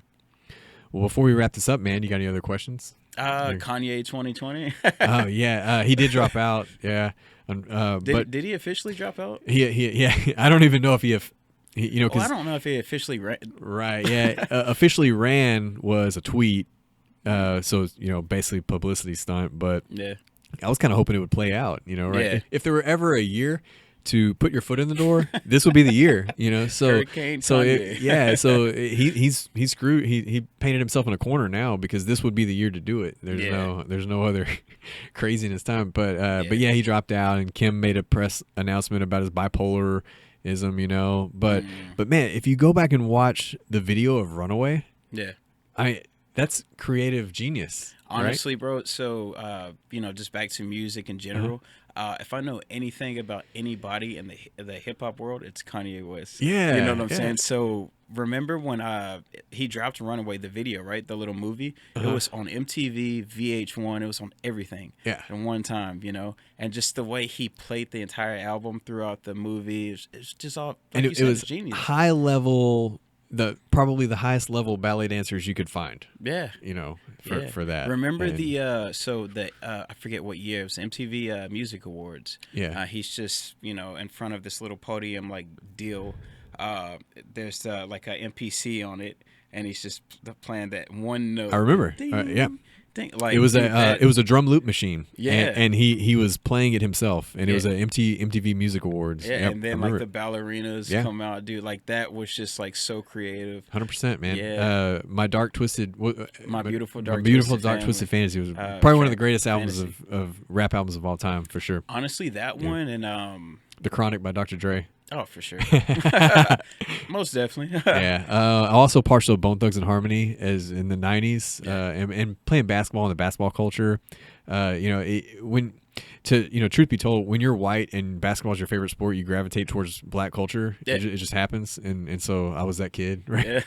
Well, before we wrap this up, man, you got any other questions? Kanye 2020. Oh yeah, he did drop out. Yeah. Did he officially drop out? Yeah. I don't even know if I don't know if he officially ran. Right. Yeah. Officially ran was a tweet. So basically publicity stunt. But yeah, I was kind of hoping it would play out. Right? Yeah. If there were ever a year to put your foot in the door, this would be the year. So he's screwed. He painted himself in a corner now because this would be the year to do it. There's no other craziness time. But yeah, he dropped out, and Kim made a press announcement about his bipolarism. But man, if you go back and watch the video of Runaway, that's creative genius. Honestly, right? bro. So just back to music in general. If I know anything about anybody in the hip hop world, it's Kanye West. Yeah, you know what I'm saying. So remember when he dropped Runaway, the video, right? The little movie. It was on MTV, VH1. It was on everything. Yeah. At one time, and just the way he played the entire album throughout the movie, it's just all. Like and it was genius. High level. Probably the highest level ballet dancers you could find. Yeah. For that. Remember I forget what year, it was MTV Music Awards. Yeah. He's just, in front of this little podium like deal. There's like a MPC on it, and he's just playing that one note. I remember. Ding, yeah. ding, like, it was a drum loop machine. Yeah. And he was playing it himself, and it was a MTV Music Awards. Yeah, and then like the ballerinas come out, dude. Like that was just like so creative. 100%, man. Yeah. My Beautiful Dark Twisted Fantasy was probably one of the greatest albums of rap albums of all time, for sure. Honestly, that one and The Chronic by Dr. Dre. Oh, for sure. Most definitely. Also partial Bone Thugs and Harmony as in the 90s, and playing basketball in the basketball culture. Truth be told, when you're white and basketball is your favorite sport, you gravitate towards black culture. Yeah. It just happens. And so I was that kid, right?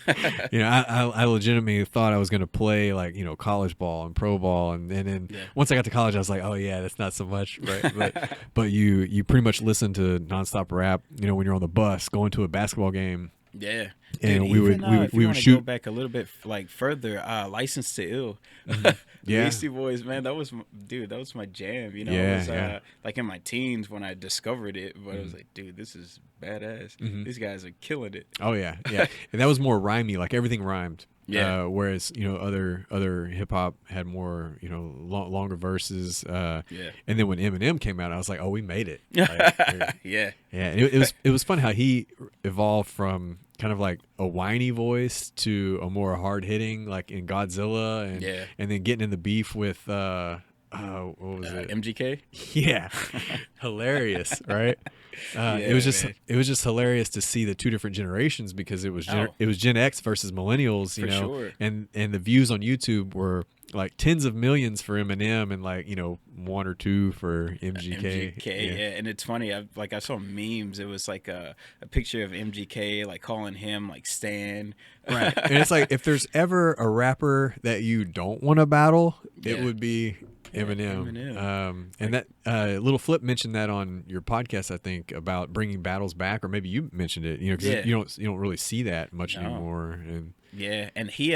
Yeah. I legitimately thought I was going to play like, college ball and pro ball. And then once I got to college, I was like, oh yeah, that's not so much. Right. but you pretty much listen to nonstop rap, when you're on the bus going to a basketball game. Yeah. And dude, we would shoot. Go back a little bit like further. License to Ill. Yeah. Beastie Boys, man, that was my jam. Yeah, it was like in my teens when I discovered it, but I was like, dude, this is badass. These guys are killing it. Oh yeah. And that was more rhymey, like everything rhymed. Yeah. Whereas other hip hop had more longer verses. And then when Eminem came out, I was like, oh, we made it. Like, yeah. And it was fun how he evolved from kind of like a whiny voice to a more hard hitting, like in Godzilla, and then getting in the beef with what was it? MGK. Yeah. Hilarious, right? It was just hilarious to see the two different generations, because it was Gen X versus millennials, sure. and the views on YouTube were like tens of millions for Eminem and like 1 or 2 for MGK. And it's funny, I saw memes. It was like a picture of MGK like calling him like Stan. Right. And it's like, if there's ever a rapper that you don't want to battle, it would be Eminem. And that Little Flip mentioned that on your podcast, I think, about bringing battles back, or maybe you mentioned it. Because you don't really see that much anymore. And and he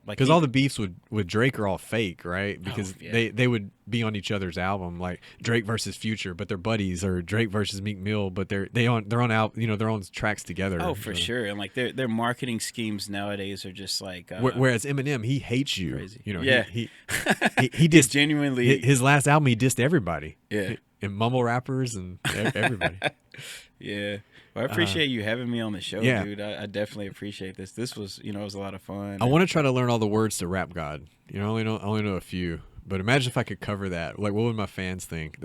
because all the beefs with Drake are all fake, right? Because they would be on each other's album, like Drake versus Future, but they're buddies, or Drake versus Meek Mill, but they're on their own tracks together. Oh, for sure. And like their marketing schemes nowadays are just like whereas Eminem, he hates you. Crazy. He dissed genuinely his last album. He dissed everybody. Yeah. And mumble rappers and everybody. Yeah. Well, I appreciate you having me on the show, dude. I definitely appreciate this. This was, it was a lot of fun. I want to try to learn all the words to Rap God. I only know a few. But imagine if I could cover that. Like, what would my fans think?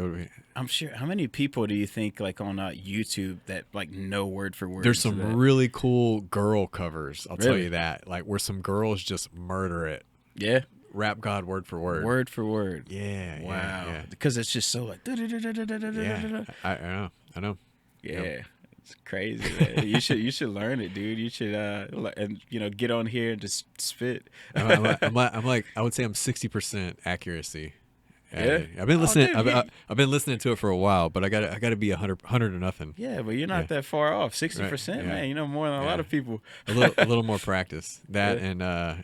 I'm sure. How many people do you think, like, on YouTube that like know word for word? There's some really cool girl covers. I'll tell you that. Like, where some girls just murder it. Yeah. rap god word for word. Word for word. Yeah. Wow. Yeah. Because it's just so like. Yeah. I know. Yeah. Yep. It's crazy, man. You should learn it, dude. You should and get on here and just spit. I'm like I would say I'm 60% accuracy. Yeah. I've been listening. Oh, dude, I've been listening to it for a while, but I got to be 100 or nothing. yeah, but you're not that far off. 60%, Right, yeah. man. You know more than a lot of people. a little more practice. That and I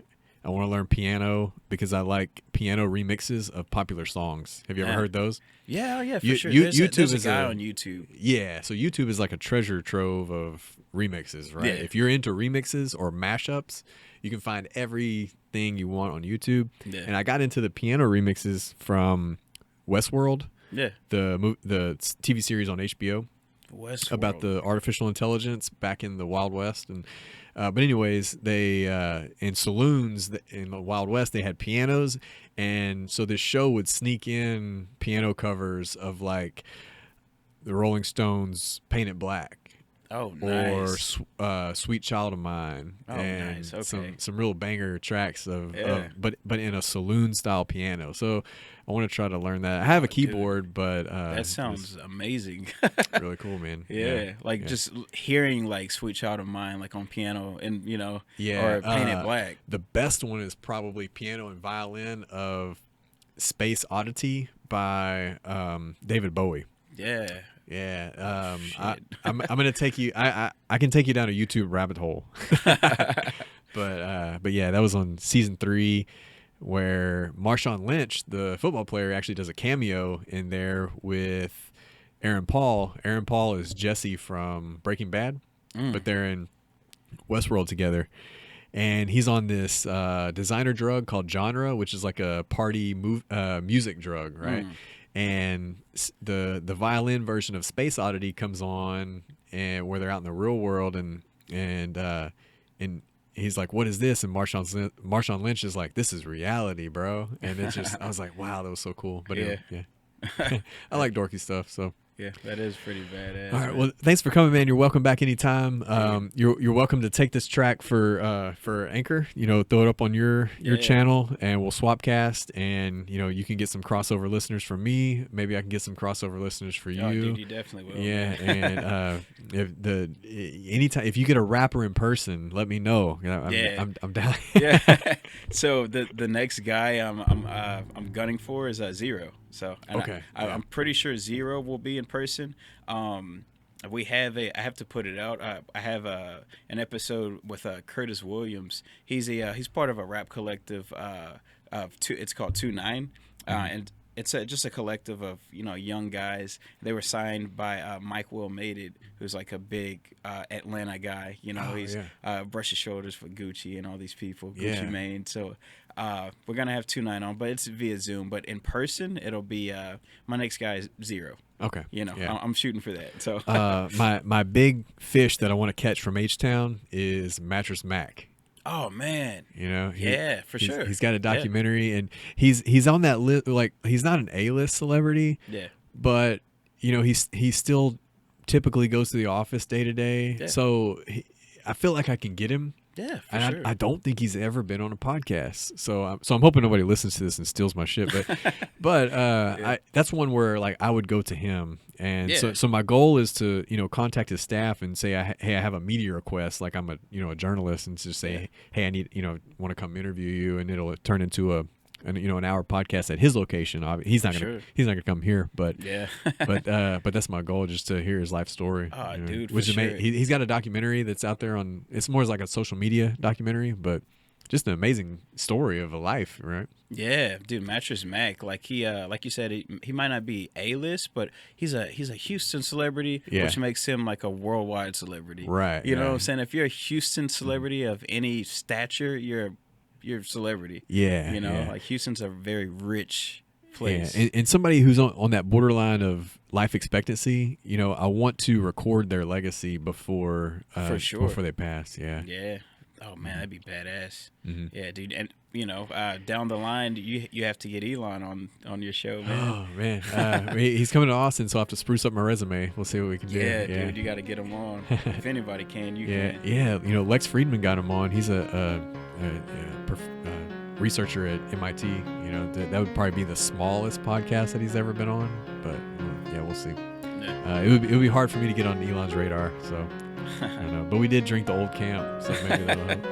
want to learn piano because I like piano remixes of popular songs. Have you ever heard those? Yeah, for sure. YouTube there's is a guy on YouTube. Yeah, so YouTube is like a treasure trove of remixes, right? Yeah. If you're into remixes or mashups, you can find everything you want on YouTube. Yeah. And I got into the piano remixes from Westworld. Yeah. The TV series on HBO. Westworld. About the artificial intelligence back in the Wild West. And but anyways, they in saloons in the Wild West, they had pianos, and so this show would sneak in piano covers of like the Rolling Stones' "Paint It Black." Oh, nice. Or Sweet Child of Mine. Oh, and nice. Okay. Some real banger tracks but in a saloon style piano. So I want to try to learn that. I have a keyboard, but that sounds amazing. Really cool, man. Yeah. Just hearing like Sweet Child of Mine like on piano and or Paint It Black. The best one is probably piano and violin of Space Oddity by David Bowie. Yeah. Yeah, I'm gonna take you. I can take you down a YouTube rabbit hole, but yeah, that was on season 3, where Marshawn Lynch, the football player, actually does a cameo in there with Aaron Paul. Aaron Paul is Jesse from Breaking Bad, but they're in Westworld together, and he's on this designer drug called Genre, which is like a party music drug, right? And the violin version of Space Oddity comes on, and where they're out in the real world, and he's like, "What is this?" And Marshawn Lynch is like, "This is reality, bro." And it's just, I was like, "Wow, that was so cool." But yeah. I like dorky stuff, so. Yeah, that is pretty badass. All right, well, thanks for coming, man. You're welcome back anytime. You're welcome to take this track for Anchor. Throw it up on your channel, and we'll swapcast. And you can get some crossover listeners from me. Maybe I can get some crossover listeners for you. Oh, dude, you definitely will. Yeah, and anytime if you get a rapper in person, let me know. I'm down. Yeah. So the next guy I'm gunning for is Zero. So I'm pretty sure Zero will be in person. I have to put it out. I have an episode with Curtis Williams. He's part of a rap collective. It's called 2-9, and it's just a collective of young guys. They were signed by Mike Will Made It, who's like a big Atlanta guy. He's brush his shoulders for Gucci and all these people, Gucci Mane. So we're gonna have 2-9 on, but it's via Zoom. But in person, it'll be my next guy is Zero. Okay. I'm shooting for that. So my big fish that I want to catch from H-Town is Mattress Mac. Oh man, for sure. He's got a documentary, and he's on that list. Like, he's not an A-list celebrity, but he still typically goes to the office day to day. So I feel like I can get him. Yeah, for and sure. I don't think he's ever been on a podcast, so I'm hoping nobody listens to this and steals my shit. But that's one where like I would go to him, and so my goal is to contact his staff and say, hey, I have a media request, like I'm a journalist, and just say, hey, I need want to come interview you, and it'll turn into an hour podcast at his location. He's not gonna come here, but but that's my goal, just to hear his life story. Oh, dude, which for sure. He's got a documentary that's out there on. It's more like a social media documentary, but just an amazing story of a life, right? Yeah, dude, Mattress Mac, like he, like you said, he might not be A-list, but he's a Houston celebrity, which makes him like a worldwide celebrity, right? You know what I'm saying? If you're a Houston celebrity of any stature, you're a celebrity. Like Houston's a very rich place. And somebody who's on that borderline of life expectancy, I want to record their legacy before for sure, before they pass. Yeah. Oh man, that'd be badass. Yeah, dude. And down the line, you have to get Elon on your show, man. Oh man, he's coming to Austin, so I have to spruce up my resume. We'll see what we can do. Yeah, dude, you got to get him on. If anybody can, you can. Yeah. Lex Friedman got him on. He's a researcher at MIT. You know, that would probably be the smallest podcast that he's ever been on. But yeah, we'll see. Yeah. It would be hard for me to get on Elon's radar. So I don't know. But we did drink the old camp, so maybe that'll help.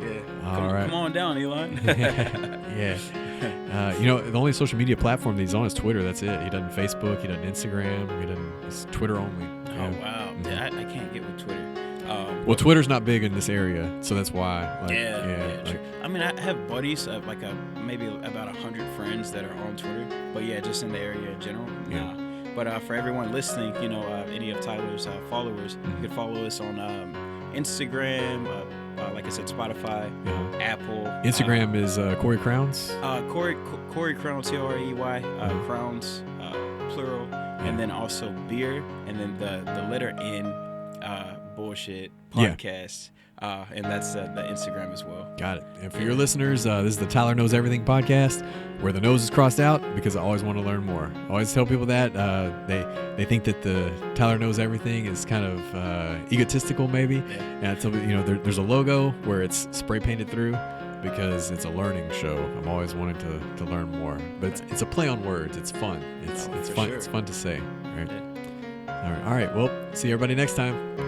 Yeah. Come on down, Elon. Yeah. You know, the only social media platform that he's on is Twitter. That's it. He doesn't Facebook. He doesn't Instagram. It's Twitter only. Oh, wow. Yeah, I can't get with Twitter. Well, Twitter's not big in this area, so that's why. Like, True. I mean, I have buddies, maybe about 100 friends that are on Twitter. But yeah, just in the area in general. Yeah. But for everyone listening, you know, any of Tyler's followers, you can follow us on Instagram, like I said, Spotify, Apple. Instagram is Corey Crowns. Corey Crowns, Corey, Crowns, plural, and then also beer, and then the letter N, bullshit podcast. And that's the Instagram as well. Got it. And for your listeners, this is the Tyler Knows Everything podcast, where the nose is crossed out because I always want to learn more. I always tell people that they think that the Tyler Knows Everything is kind of egotistical, maybe. Yeah. And I tell people, you know, there's a logo where it's spray painted through because it's a learning show. I'm always wanting to learn more, but it's a play on words. It's fun. It's fun. Sure. It's fun to say. Right. Yeah. All right. Well, see everybody next time.